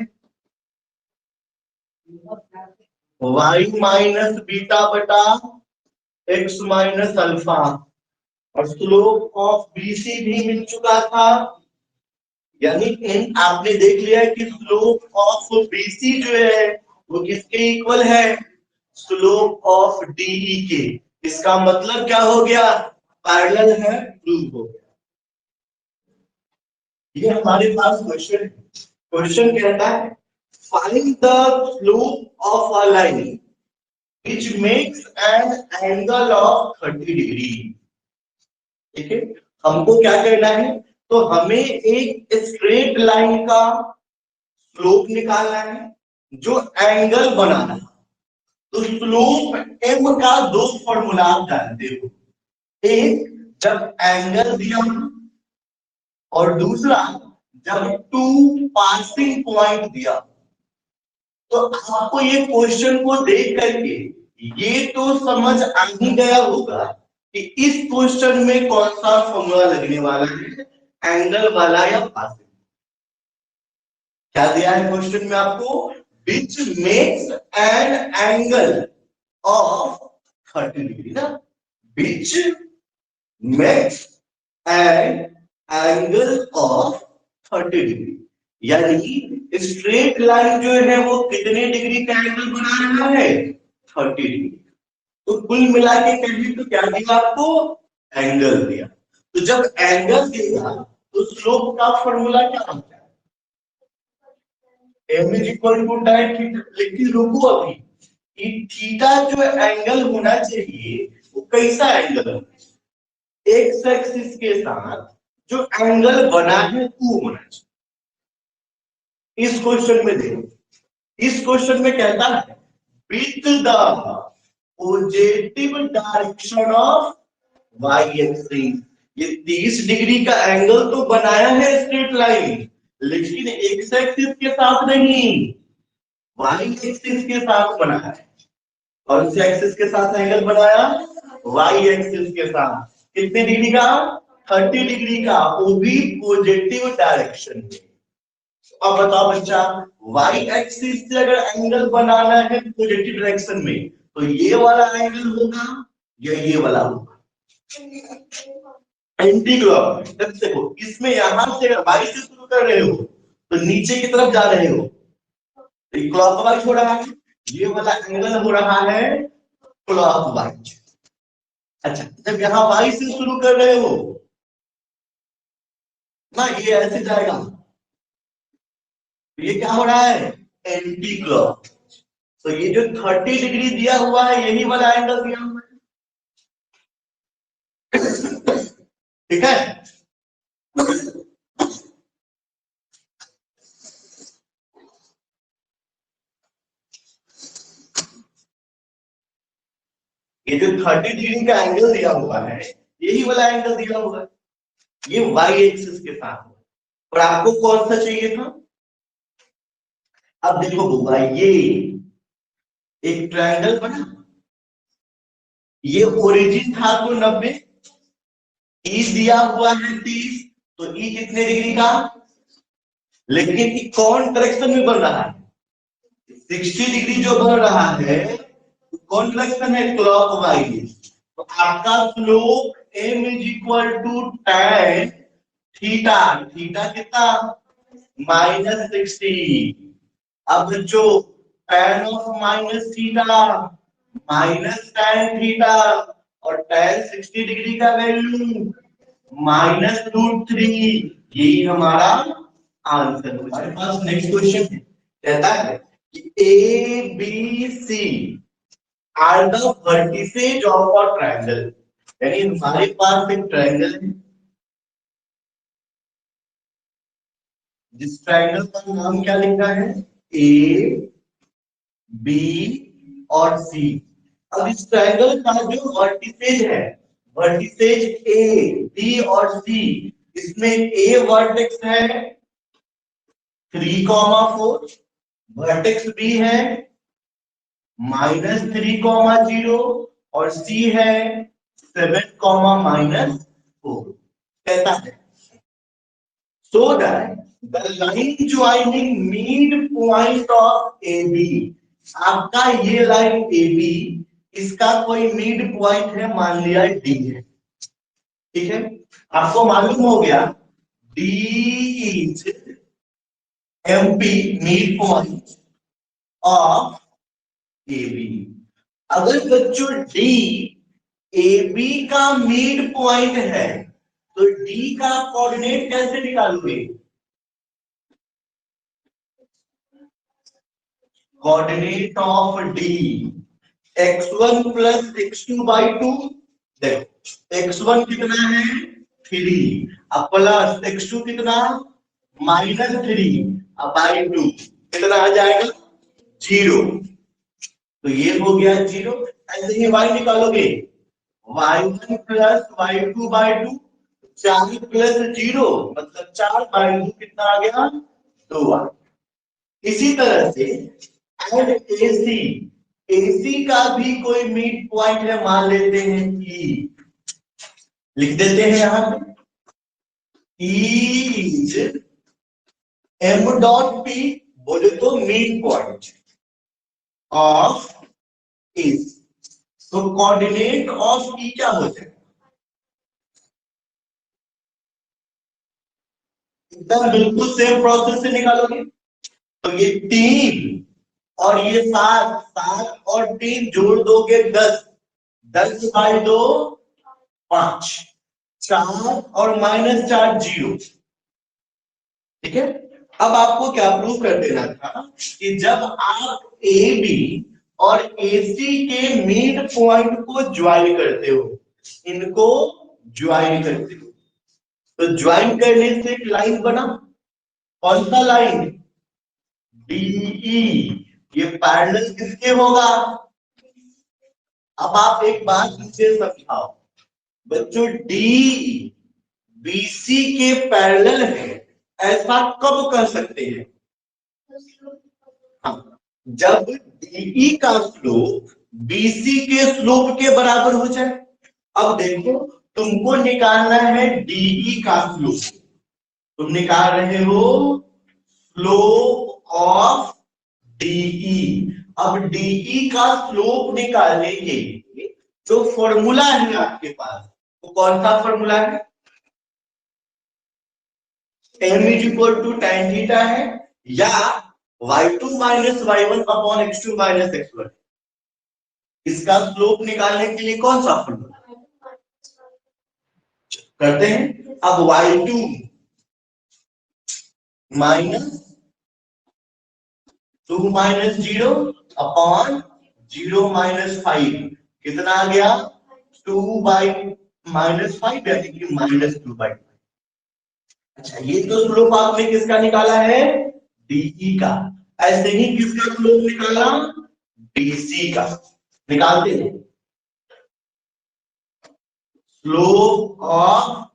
y माइनस बीटा बटा x माइनस अल्फा और स्लोप ऑफ बीसी भी मिल चुका था। यानी इन आपने देख लिया है कि स्लोप ऑफ बीसी जो है वो किसके इक्वल है? स्लोप ऑफ डीई के। इसका मतलब क्या हो गया? पैरेलल है, प्रूव हो गया। ये हमारे पास क्वेश्चन है। क्वेश्चन कहता है find the slope of a line which makes an angle of 30 degree. ठीक है, हमको क्या करना है? तो हमें एक स्ट्रेट लाइन का स्लोप निकालना है जो एंगल बनाना है। तो स्लोप एम का 2 फॉर्मूला आप जानते हो, एक जब एंगल दिया और दूसरा जब 2 पासिंग पॉइंट दिया। तो आपको ये क्वेश्चन को देख करके ये तो समझ आ ही गया होगा कि इस क्वेश्चन में कौन सा फॉर्मूला लगने वाला है, एंगल वाला या पासिंग। क्या दिया है क्वेश्चन में आपको? which makes an angle of 30 degree ना, which makes an angle of 30 degree। यानी स्ट्रेट लाइन जो है वो कितने डिग्री का एंगल बना रहा है? 30 डिग्री। तो कुल मिला के कहिए तो क्या दिया आपको? एंगल दिया। तो जब एंगल दिया तो स्लोप का फॉर्मूला क्या होता है? m is equal to tan theta. लेकिन रुको अभी, कि थीटा जो एंगल होना चाहिए वो कैसा एंगल होना चाहिए? एक्स एक्सिस के साथ जो एंगल बना है वो होना चाहिए। इस क्वेश्चन में देखो, इस क्वेश्चन में कहता है with the positive direction of y axis. ये 30 डिग्री का एंगल तो बनाया है स्ट्रेट लाइन, लेकिन एक्स एक्सिस के साथ नहीं, वाई एक्सिस के साथ बना है। कौन से एक्सिस के साथ एंगल बनाया? वाई एक्सिस के साथ। कितने डिग्री का? 30 डिग्री का, वो भी पॉजिटिव डायरेक्शन में। अब बताओ बच्चा, वाई एक्सिस से अगर एंगल बनाना है पॉजिटिव डायरेक्शन में, तो ये वाला एंगल होगा या ये वाला होगा? Anti clock. देखो इसमें यहां से अगर वाई से शुरू कर रहे हो तो नीचे की तरफ जा रहे हो, तो क्लॉकवाइज हो रहा है, ये वाला एंगल हो रहा है क्लॉकवाइज। अच्छा, जब यहाँ वाई से शुरू कर रहे हो ना, ये ऐसे जाएगा, ये क्या हो रहा है? Anti clock. तो ये जो 30 डिग्री दिया हुआ है, यही वाला एंगल दिया हुआ है। ठीक है, ये जो 30 डिग्री का एंगल दिया हुआ है, यही वाला एंगल दिया हुआ है, ये वाई एक्सिस के साथ। और आपको कौन सा चाहिए था? अब देखो बुआ, ये एक ट्रायंगल बना, ये ओरिजिन था तो 90, ई दिया हुआ है 30, तो ई कितने डिग्री का? लेकिन ये कौन डायरेक्शन में बन रहा है? 60 डिग्री जो बन रहा है, कौन डायरेक्शन है? क्लॉकवाइज। तो आपका slope m is equal to tan theta, theta कितना? -60। अब जो tan of -theta tan theta, और tan 60 डिग्री का वैल्यू -√3, यही हमारा आंसर। हमारे पास नेक्स्ट क्वेश्चन कहता है कि A B C are the vertices of a triangle. यानी हमारे पास एक ट्रायंगल है, जिस ट्रायंगल का नाम क्या लिखा है? ए बी और सी। अब इस ट्रायंगल का जो वर्टिसेज है, वर्टिसेज ए बी और सी, इसमें ए वर्टेक्स है 3,4, वर्टेक्स बी है -3,0 और सी है 7, -4। कहता है so that the line joining midpoint of AB, आपका ये लाइन AB, इसका कोई मिड पॉइंट है, मान लिया D है। ठीक है, आपको मालूम हो गया D is MP, mid point of AB। अगर बच्चों D AB का मिड पॉइंट है, तो D का कोऑर्डिनेट कैसे निकालोगे? Coordinate of D x1 plus x2 by 2। देखो x1 कितना है? 3, अब प्लस x2 कितना? -3, अब बाई 2 कितना आ जाएगा? 0। तो ये हो गया 0। ऐसे ही y निकालोगे, y1 plus y2 by 2, 4 plus 0 मतलब 4 बाई 2 कितना आ गया? 2। इसी तरह से एंड AC, AC का भी कोई मिड पॉइंट है, मान लेते हैं E, लिख देते हैं यहां पे E is m dot P, बोले तो मिड पॉइंट ऑफ AC। तो कोऑर्डिनेट ऑफ E क्या हो जाएगा? एकदम बिल्कुल सेम प्रोसेस से निकालोगे, तो ये 3 और ये 7, 7 और 3 जोड़ दोगे 10, 10 बाई 2 5, 4 और -4 0। ठीक है, अब आपको क्या प्रूव कर देना था कि जब आप ए बी और AC के मिड पॉइंट को ज्वाइन करते हो, इनको ज्वाइन करते हो, तो ज्वाइन करने से एक लाइन बना। कौन सा लाइन? DE। ये पैरेलल किसके होगा? अब आप एक बात मुझे समझाओ बच्चों, DE BC के पैरेलल है, ऐसा कब कर सकते हैं? हाँ, जब डीई का स्लोप बीसी के स्लोप के बराबर हो जाए। अब देखो, तुमको निकालना है डीई का स्लोप, तुम निकाल रहे हो स्लोप ऑफ डीई। अब डीई का स्लोप निकालने के लिए जो फॉर्मूला है आपके पास, वो कौन सा फॉर्मूला है? m is equal to tan theta है, या y2 minus y1 upon x2 minus x1। इसका स्लोप निकालने के लिए कौन सा फॉर्मूला करते हैं? अब y2 minus 2 minus 0 upon 0 minus 5 कितना आ गया? 2 बाई माइनस 5 यानी कि माइनस 2 बाई। अच्छा, ये तो स्लोप आपने किसका निकाला है? डीई का। ऐसे ही किसका स्लोप निकाला? डीसी का। निकालते हैं स्लोप ऑफ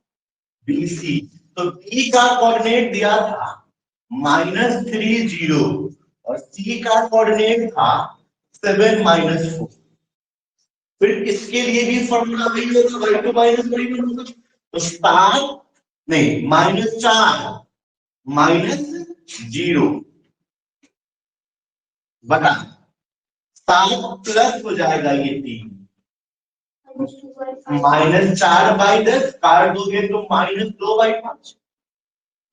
बीसी। तो बी का कोऑर्डिनेट दिया था -3 0 और सी का कोऑर्डिनेट था 7 -4। फिर इसके लिए भी फॉर्मूला वही होगा, y2 माइनस y1 होगा। तो 7 नहीं -4 -0 बटा 7 प्लस हो जाएगा ये 3 -4/10 काट दोगे तो -2/5।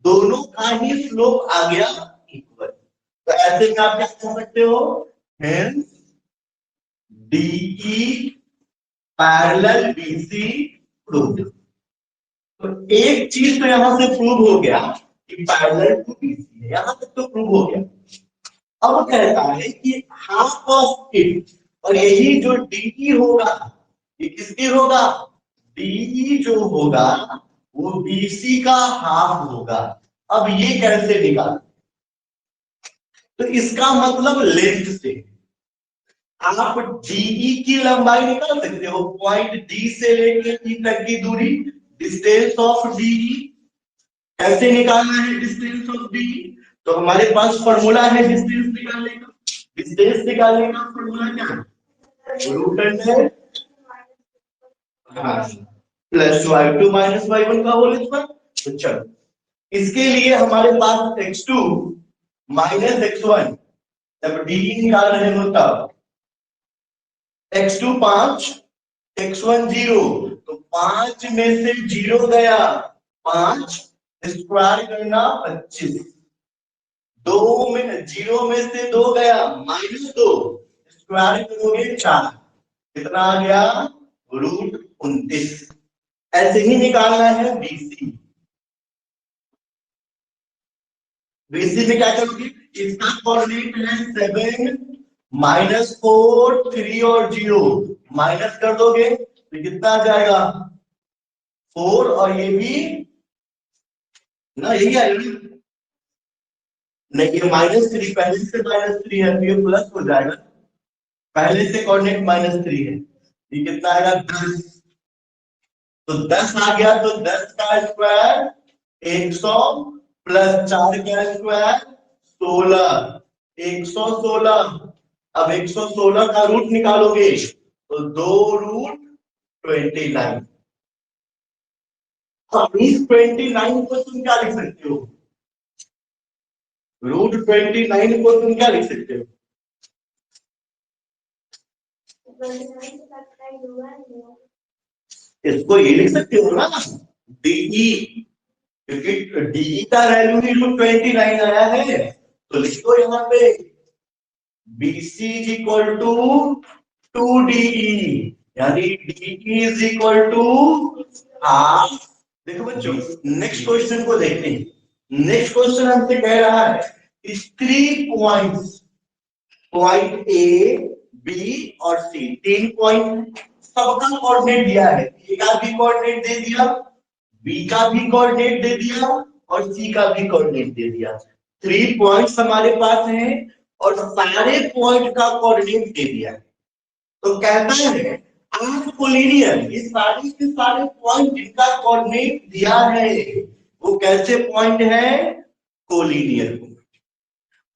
दोनों का ही स्लोप आ गया इक्वल। तो ऐसे में आप क्या कह सकते हो? Hence DE parallel BC proved. तो एक चीज तो यहां से प्रूव हो गया कि पैरेलल टू बीसी है, यहां तक तो प्रूव हो गया। अब कहता है कि हाफ ऑफ इट, और यही जो डीई होगा ये किसकी होगा? डीई जो होगा वो बीसी का हाफ होगा। अब ये कैसे निकाल? तो इसका मतलब लेंथ से आप डीई की लंबाई निकाल सकते हो। पॉइंट डी से लेकर ई तक की दूरी, डिस्टेंस ऑफ डीई। कैसे निकालना है डिस्टेंस ऑफ डीई? तो हमारे पास फॉर्मूला है डिस्टेंस निकालने का। डिस्टेंस निकालने का फॉर्मूला क्या है? Root under plus y2 minus y1 का होल स्क्वायर। तो चलो, इसके लिए हमारे पास x2 माइनस x1, जब डी निकाल रहे हो तब x2 5 x1 0, तो 5 में से 0 गया 5, स्क्वायर करना 25। 2 में 0 में से 2 गया -2, स्क्वायर करोगे 4, कितना आ गया? √29। ऐसे ही निकालना है बीसी। बीसी में क्या करोगे? इसका कोऑर्डिनेट है 7 -4 3 और 0, माइनस कर दोगे तो कितना आ जाएगा? 4, और ये भी ना, यही आएगा नहीं, ये -3 पहले से -3 है तो ये प्लस हो जाएगा। पहले से कोऑर्डिनेट -3 है, ये कितना आएगा? 10। तो 10 आ गया, तो 10 का स्क्वायर 100 प्लस 4 का स्क्वायर 16, 116। अब 116 का रूट निकालोगे तो 2√29। अब इस 29 को तुम क्या लिख सकते हो? √29 को तुम क्या लिख सकते हो? इसको ये लिख सकते हो ना, डीई, क्योंकि डीई का वैल्यू ही √29 आया है। तो लिखो यहाँ पे BC is equal to 2DE, यानी DE is equal to half. देखो बच्चों, नेक्स्ट क्वेश्चन को देखते हैं। नेक्स्ट क्वेश्चन हमसे कह रहा है 3 पॉइंट्स, पॉइंट ए बी और सी, 3 पॉइंट, सबका कोऑर्डिनेट दिया है। ए का भी कोऑर्डिनेट दे दिया, बी का भी कोऑर्डिनेट दे दिया और सी का भी कोऑर्डिनेट दे दिया। 3 पॉइंट्स हमारे पास हैं और सारे पॉइंट का कोऑर्डिनेट दे दिया है। तो कहता है आर्क कोलिनियन, ये सारे के सारे पॉइंट जिनका कोऑर्डिनेट दिया है वो कैसे पॉइंट है? Collinear point.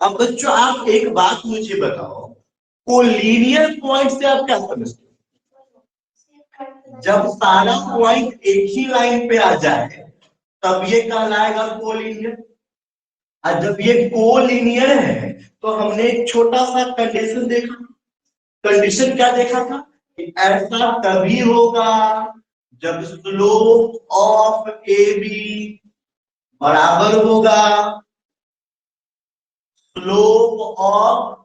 अब बच्चों आप एक बात मुझे बताओ, कोलिनियर पॉइंट से आप क्या समझते हो? जब सारा पॉइंट एक ही लाइन पे आ जाए तब ये कहलाएगा कोलिनियर। और जब ये कोलिनियर है तो हमने एक छोटा सा कंडीशन देखा। कंडीशन क्या देखा था कि ऐसा तभी होगा जब स्लोप ऑफ ए बी बराबर होगा स्लोप ऑफ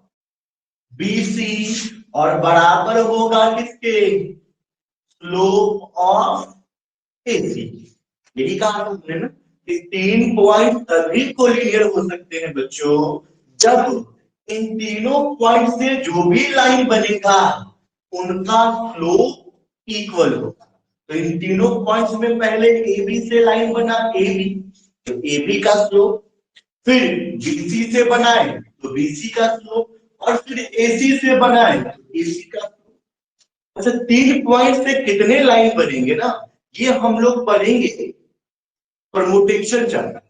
BC और बराबर होगा किसके? Slope of AC। यही कहा हमने ना कि 3 पॉइंट तभी कोलिनियर हो सकते हैं बच्चों जब इन तीनों पॉइंट से जो भी लाइन बनेगा उनका स्लोप इक्वल होगा। तो इन तीनों पॉइंट्स में पहले AB से लाइन बना AB, तो AB का स्लोप, फिर BC से बनाए तो BC का स्लोप, और फिर AC से बनाए तो AC का स्लोप। अच्छा 3 पॉइंट से कितने लाइन बनेंगे ना, ये हम लोग पढ़ेंगे परमुटेशन चैप्टर।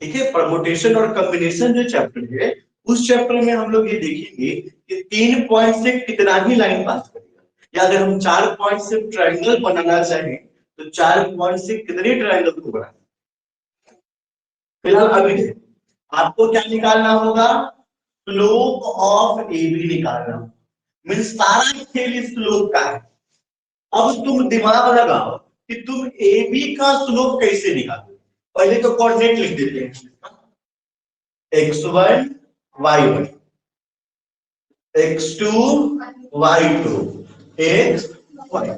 ठीक है, परमुटेशन और कॉम्बिनेशन जो चैप्टर है उस चैप्टर में हम लोग ये देखेंगे कि 3 पॉइंट से कितना ही लाइन पास करेगा, या अगर हम 4 पॉइंट से ट्रायंगल बनाना चाहें तो 4 पॉइंट से कितने ट्रायंगल को बनाना। फिलहाल अभी आपको क्या निकालना होगा? स्लोप ऑफ AB निकालना। मीन्स सारा खेल स्लोप का है। अब तुम दिमाग लगाओ कि तुम AB का स्लोप कैसे निकालोगे। पहले तो कोऑर्डिनेट लिख देते हैं, x1 y1 x2 y2 x1।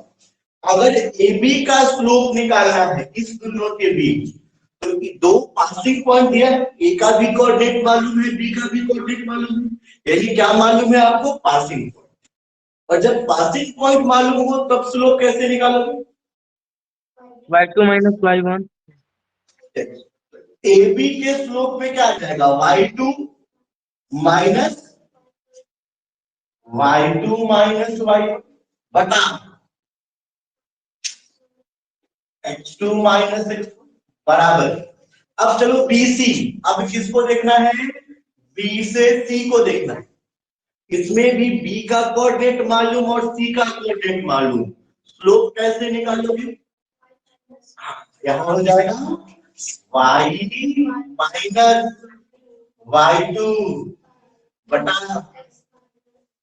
अगर AB का स्लोप निकालना है इस दोनों के बीच तो दो पासिंग पॉइंट दिया है, A का भी कोऑर्डिनेट मालूम है B का भी कोऑर्डिनेट मालूम है, यानी क्या मालूम है आपको? Passing point. और जब पासिंग पॉइंट मालूम हो तब स्लोप कैसे निकालोगे? y2 minus y1। AB के स्लोप में क्या आ जाएगा? y2 माइनस y1 बटा x2 माइनस x1 बराबर। अब चलो BC, अब किसको देखना है? B से C को देखना है। इसमें भी B का कोऑर्डिनेट मालूम और C का कोऑर्डिनेट मालूम, स्लोप कैसे निकालोगे? यहां हो जाएगा y माइनस y2 बटा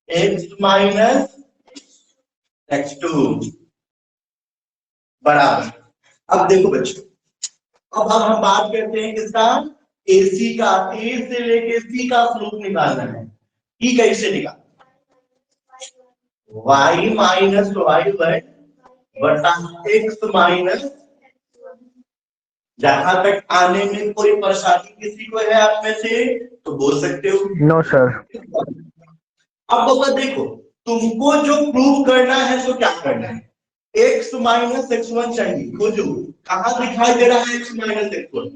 x माइनस x2 बराबर। अब देखो बच्चों, अब हम बात करते हैं किसका? AC का। A से लेके C का स्लोप निकालना है। E कैसे निकाल? y माइनस y1 बटा x माइनस। जहां तक आने में कोई परेशानी किसी को है आप में से तो बोल सकते हो। No sir. अब बाबा देखो, तुमको जो प्रूव करना है तो क्या करना है? x माइनस x1 चाहिए। खोजो कहां दिखाई दे रहा है x माइनस x1?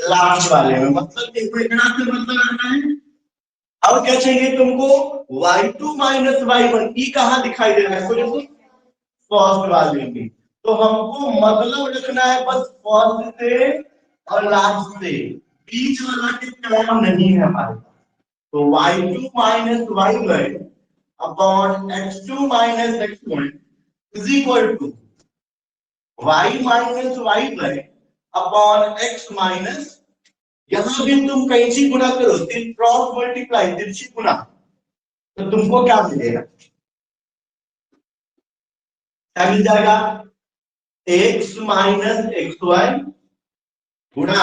लास्ट वाले में, मतलब इक्वेशन से मतलब आना है। अब क्या चाहिए तुमको? y2 माइनस y1 ई कहां दिखाई दे रहा है? खोजो फर्स्ट वाले में। तो हमको मतलब रखना है बस फर्स्ट से और लास्ट से, बीच वाला के काम नहीं है हमारे। तो y2 minus y1 upon x2 minus x1 is equal to y minus y1 upon x minus, यहां भी तुम कैंची गुना करो, क्रॉस मल्टीप्लाई तिरछी गुना, तो तुमको क्या मिलेगा? क्या मिल जाएगा? x माइनस x1 गुना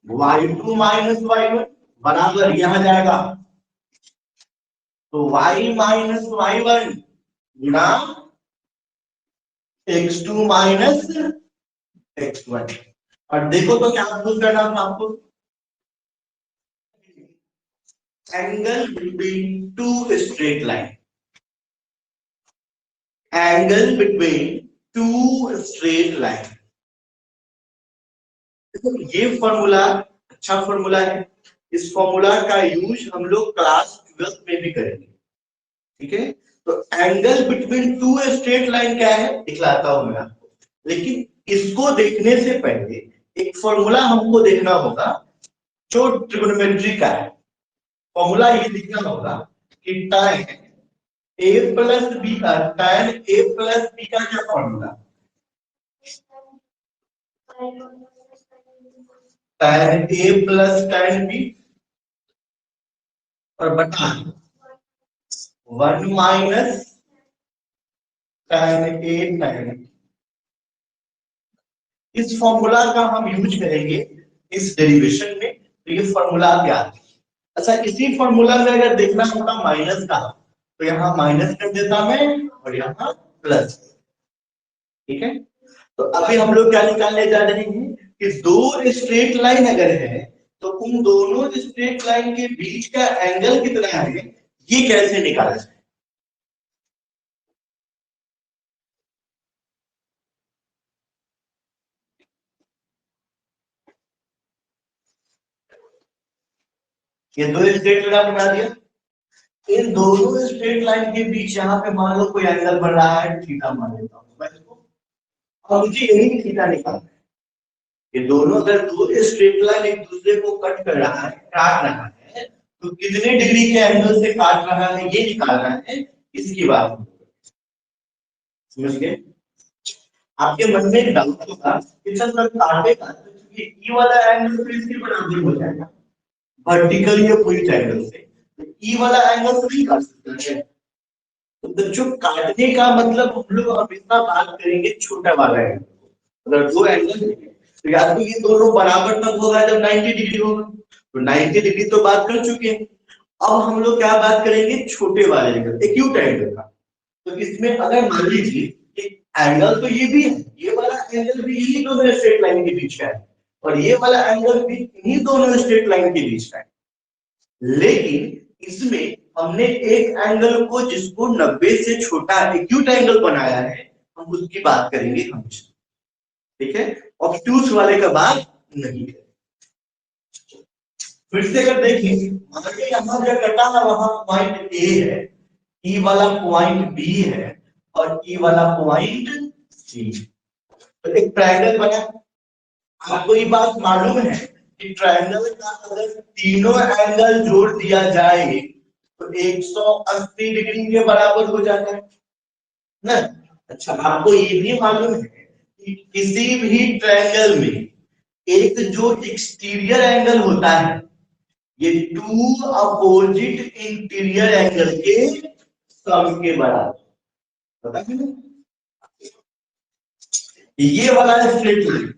y2 माइनस y1 बराबर यहां जाएगा तो y माइनस y1 गुना x2 माइनस x1। और देखो तो क्या प्रूव करना था आपको? Angle between two straight line, angle between two straight line. ये फॉर्मूला अच्छा फॉर्मूला है। इस फॉर्मूला का यूज हम लोग क्लास 12 में भी करेंगे। ठीक है, तो angle between two straight line क्या है दिखलाता हूं मैं आपको। लेकिन इसको देखने से पहले एक फॉर्मूला हमको देखना होगा जो ट्रिग्नोमेट्री का है। फॉर्मूला ये लिखना होगा कि tan a प्लस बी का tan a प्लस बी का क्या formula, tan a plus tan b और बटा 1 minus tan a tan b। इस फॉर्मूला का हम यूज करेंगे इस डेरिवेशन में, तो ये फॉर्मूला याद। अच्छा, इसी फॉर्मूला में अगर देखना होता माइनस का, तो यहाँ माइनस कर देता मैं और यहाँ प्लस। ठीक है, तो अभी हम लोग क्या निकालने जा रहे हैं कि दो स्ट्रेट लाइन अगर है तो उन दोनों स्ट्रेट लाइन के बीच का एंगल कितना है, ये कैसे निकाला जाए। ये दो स्ट्रेट लाइन बना दिया, इन दोनों स्ट्रेट लाइन के बीच यहाँ पे मान लो कोई एंगल बन रहा है, थीटा मान लेता हूँ मैं इसको, और मुझे यही थीटा निकालना है। ये दोनों अगर दो स्ट्रेट लाइन एक दूसरे को कट कर रहा है, काट रहा है, तो कितने डिग्री के एंगल से काट रहा है ये निकालना है, इसकी बात समझ गए। आपके मन में एक डाउट होगा कि सर काटेगा तो ये वाला एंगल तो इसके बराबर हो जाएगा वर्टिकल या पूरी एंगल से, तो ई वाला एंगल तो नहीं काट सकते हैं। तो जो काटने का मतलब हम लोग हमेशा बात करेंगे छोटा वाला एंगल। अगर दो एंगल है तो या तो ये दोनों बराबर तब होगा जब 90 डिग्री होगा, तो 90 डिग्री तो बात कर चुके हैं। अब हम लोग क्या बात करेंगे, छोटे वाले एंगल, एक्यूट एंगल का। तो इसमें अगर मान लीजिए कि एंगल तो ये भी है, ये वाला एंगल भी इन्हीं दोनों स्ट्रेट लाइन के बीच का है और ये वाला एंगल भी इन्हीं दोनों स्ट्रेट लाइन के बीच का है, लेकिन इसमें हमने एक एंगल को जिसको 90 से छोटा एक्यूट एंगल बनाया है, हम उसकी बात करेंगे हमेशा। ठीक है, ऑब्ट्यूज वाले का बात नहीं है। फिर से अगर देखिए, यहाँ जो कटा है वहां पॉइंट ए है, ई वाला पॉइंट बी है और ई वाला पॉइंट सी, तो एक ट्रायंगल बना। आपको ये बात मालूम है कि ट्रायंगल का अगर तीनों एंगल जोड़ दिया जाए तो 180 डिग्री के बराबर हो जाता है ना। अच्छा, आपको ये भी मालूम है कि किसी भी ट्रायंगल में एक जो एक्सटीरियर एंगल होता है, ये टू अपोजिट इंटीरियर एंगल के सम के बराबर, पता है। ये वाला स्ट्रेट लाइन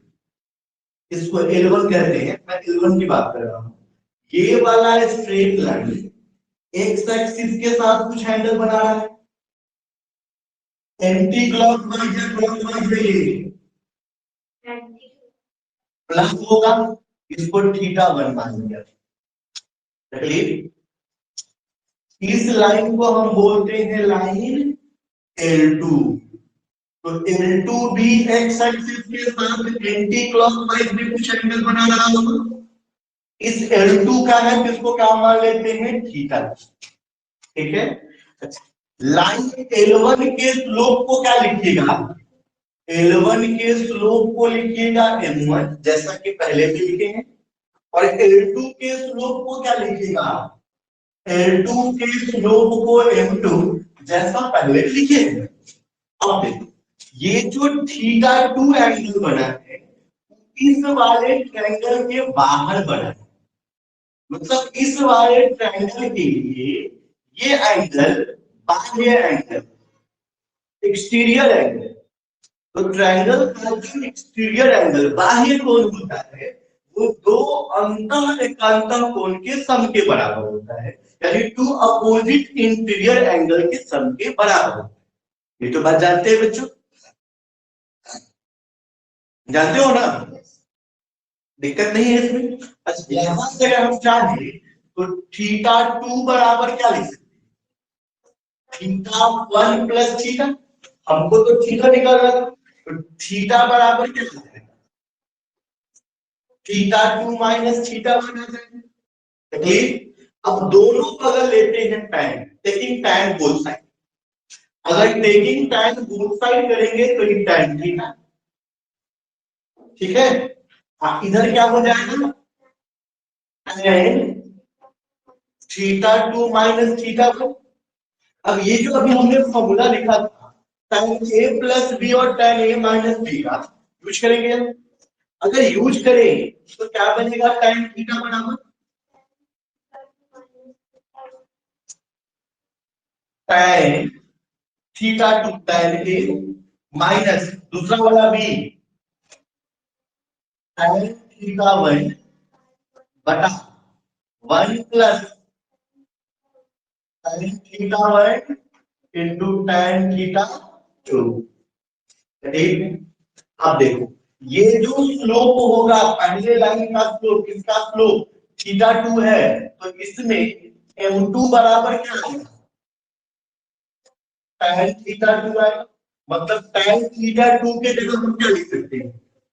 इसको L1 कहते हैं, मैं L1 की बात कर रहा हूं। ये वाला स्ट्रेट लाइन एक्स एक्सिस के साथ कुछ एंगल बना रहा है, एंटी क्लॉकवाइज या क्लॉकवाइज है, ये प्लस होगा, इसको θ1 मान लिया। इस लाइन को हम बोलते हैं लाइन L2, तो L2 भी एक्स एक्सिस के साथ एंटी क्लॉकवाइज में कुछ एंगल बना रहा होगा। इस L2 का है जिसको क्या मान लेते हैं, थीटा। ठीक है, लाइन L1 के स्लोप को क्या लिखिएगा, L1 के स्लोप को लिखिएगा M1 जैसा कि पहले भी लिखे हैं, और L2 के स्लोप को क्या लिखिएगा, L2 के स्लोप को M2 जैसा पहले लिखे हैं। अब देखो, ये जो θ2 एंगल बना है इस वाले ट्रायंगल के बाहर बना है, मतलब इस वाले ट्रायंगल के लिए ये एंगल बाह्य एंगल, एक्सटीरियर एंगल। तो ट्रायंगल का जो एक्सटीरियर एंगल बाह्य कोण होता है वो दो अंतः एकांतर कोण के सम के बराबर होता है, यानी टू अपोजिट इंटीरियर एंगल के सम के बराबर होता है। ये तो बात जानते हैं बच्चों, जानते हो ना, दिक्कत नहीं है इसमें। अच्छा, यहां से अगर हम चाहें तो θ2 बराबर क्या लिख सकते हैं, θ1 प्लस थीटा, हमको तो थीटा निकाल रहा था, तो थीटा बराबर क्या हो जाएगा, θ2 माइनस θ1 आ जाएगा। अब दोनों बगल लेते हैं tan, taking tan both side. अगर टेकिंग tan बोथ साइड करेंगे तो ये tan थीटा, ठीक है। इधर क्या हो जाएगा, tan θ2 माइनस θ1। अब ये जो अभी हमने फॉर्मूला लिखा था tan a प्लस बी और tan a माइनस बी का यूज करेंगे। अगर यूज करें तो क्या बनेगा, tan थीटा बराबर tan θ2 tan a माइनस दूसरा वाला बी tan θ1 बटा 1 प्लस tan θ1 इंटू tan θ2। ठीक, अब देखो ये जो स्लोप होगा पहले लाइन का स्लोप, किसका स्लोप θ2 है, तो इसमें m2 बराबर क्या आएगा, tan θ2 आएगा। मतलब tan θ2 के जगह हम क्या लिख सकते हैं,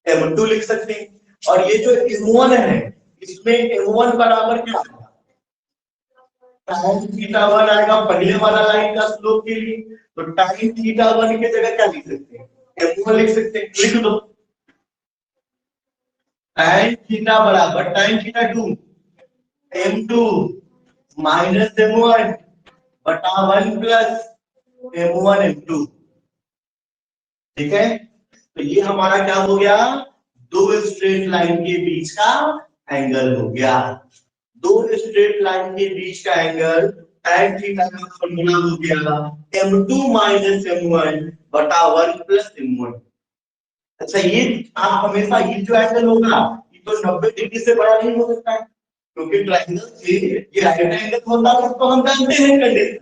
m2 लिख सकते हैं। और ये जो m1 है इसमें m1 बराबर क्या आएगा, tan θ1 आएगा पहले वाला लाइन का स्लोप के लिए। तो tan θ1 के जगह क्या लिख सकते हैं, m1 लिख सकते हैं। लिख दो tan थीटा बराबर tan θ2 m2 माइनस m1 बटा 1 प्लस m1 m2। ठीक है, तो ये हमारा क्या हो गया, दो स्ट्रेट लाइन के बीच का एंगल हो गया। दो स्ट्रेट लाइन के बीच का एंगल tan थीटा का फॉर्मूला हो गया m2 माइनस m1 बटा 1 प्लस m1। अच्छा, ये आप हमेशा ये जो एंगल होगा ये तो 90 डिग्री से बड़ा नहीं हो सकता है, क्योंकि ट्रायंगल से ये राइट एंगल होता है तो हम जानते हैं कंडीशन,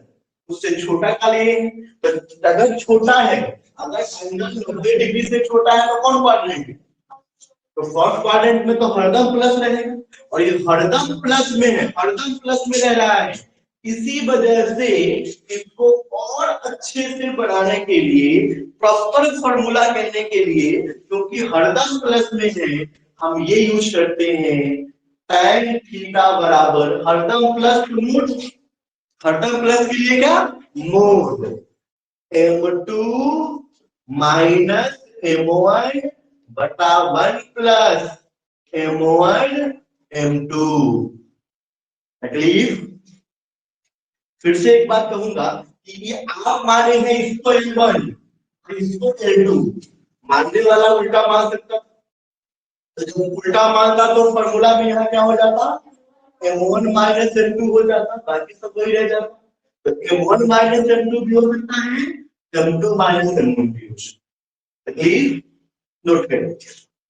उससे छोटा का लिए। तो अगर छोटा है, अगर एंगल 90 डिग्री से छोटा है तो कौन पार्ट लेंगे, तो फर्स्ट क्वाड्रेंट में तो हरदम प्लस रहेगा, और ये हरदम प्लस में है, हरदम प्लस में रह रहा है। इसी वजह से इसको और अच्छे से बढ़ाने के लिए, प्रॉपर फॉर्मूला कहने के लिए, क्योंकि हरदम प्लस में है, हम ये यूज करते हैं tan थीटा बराबर हरदम प्लस मोड। हरदम प्लस के लिए क्या, मोड m2 माइनस m1 बटा 1 प्लस m1 m2। तकलीफ फिर से एक बात कहूंगा कि ये आप माने हैं इसको L1 इसको L2, मानने वाला उल्टा मान सकता, तो जब उल्टा मानता तो फॉर्मूला में यहाँ क्या हो जाता, m1 माइनस m2 हो जाता, बाकी सब वही रह जाता। तो m1 माइनस m2 भी हो सकता है, m2 माइनस m1 भी हो सकता है। तकलीफ नोट करें।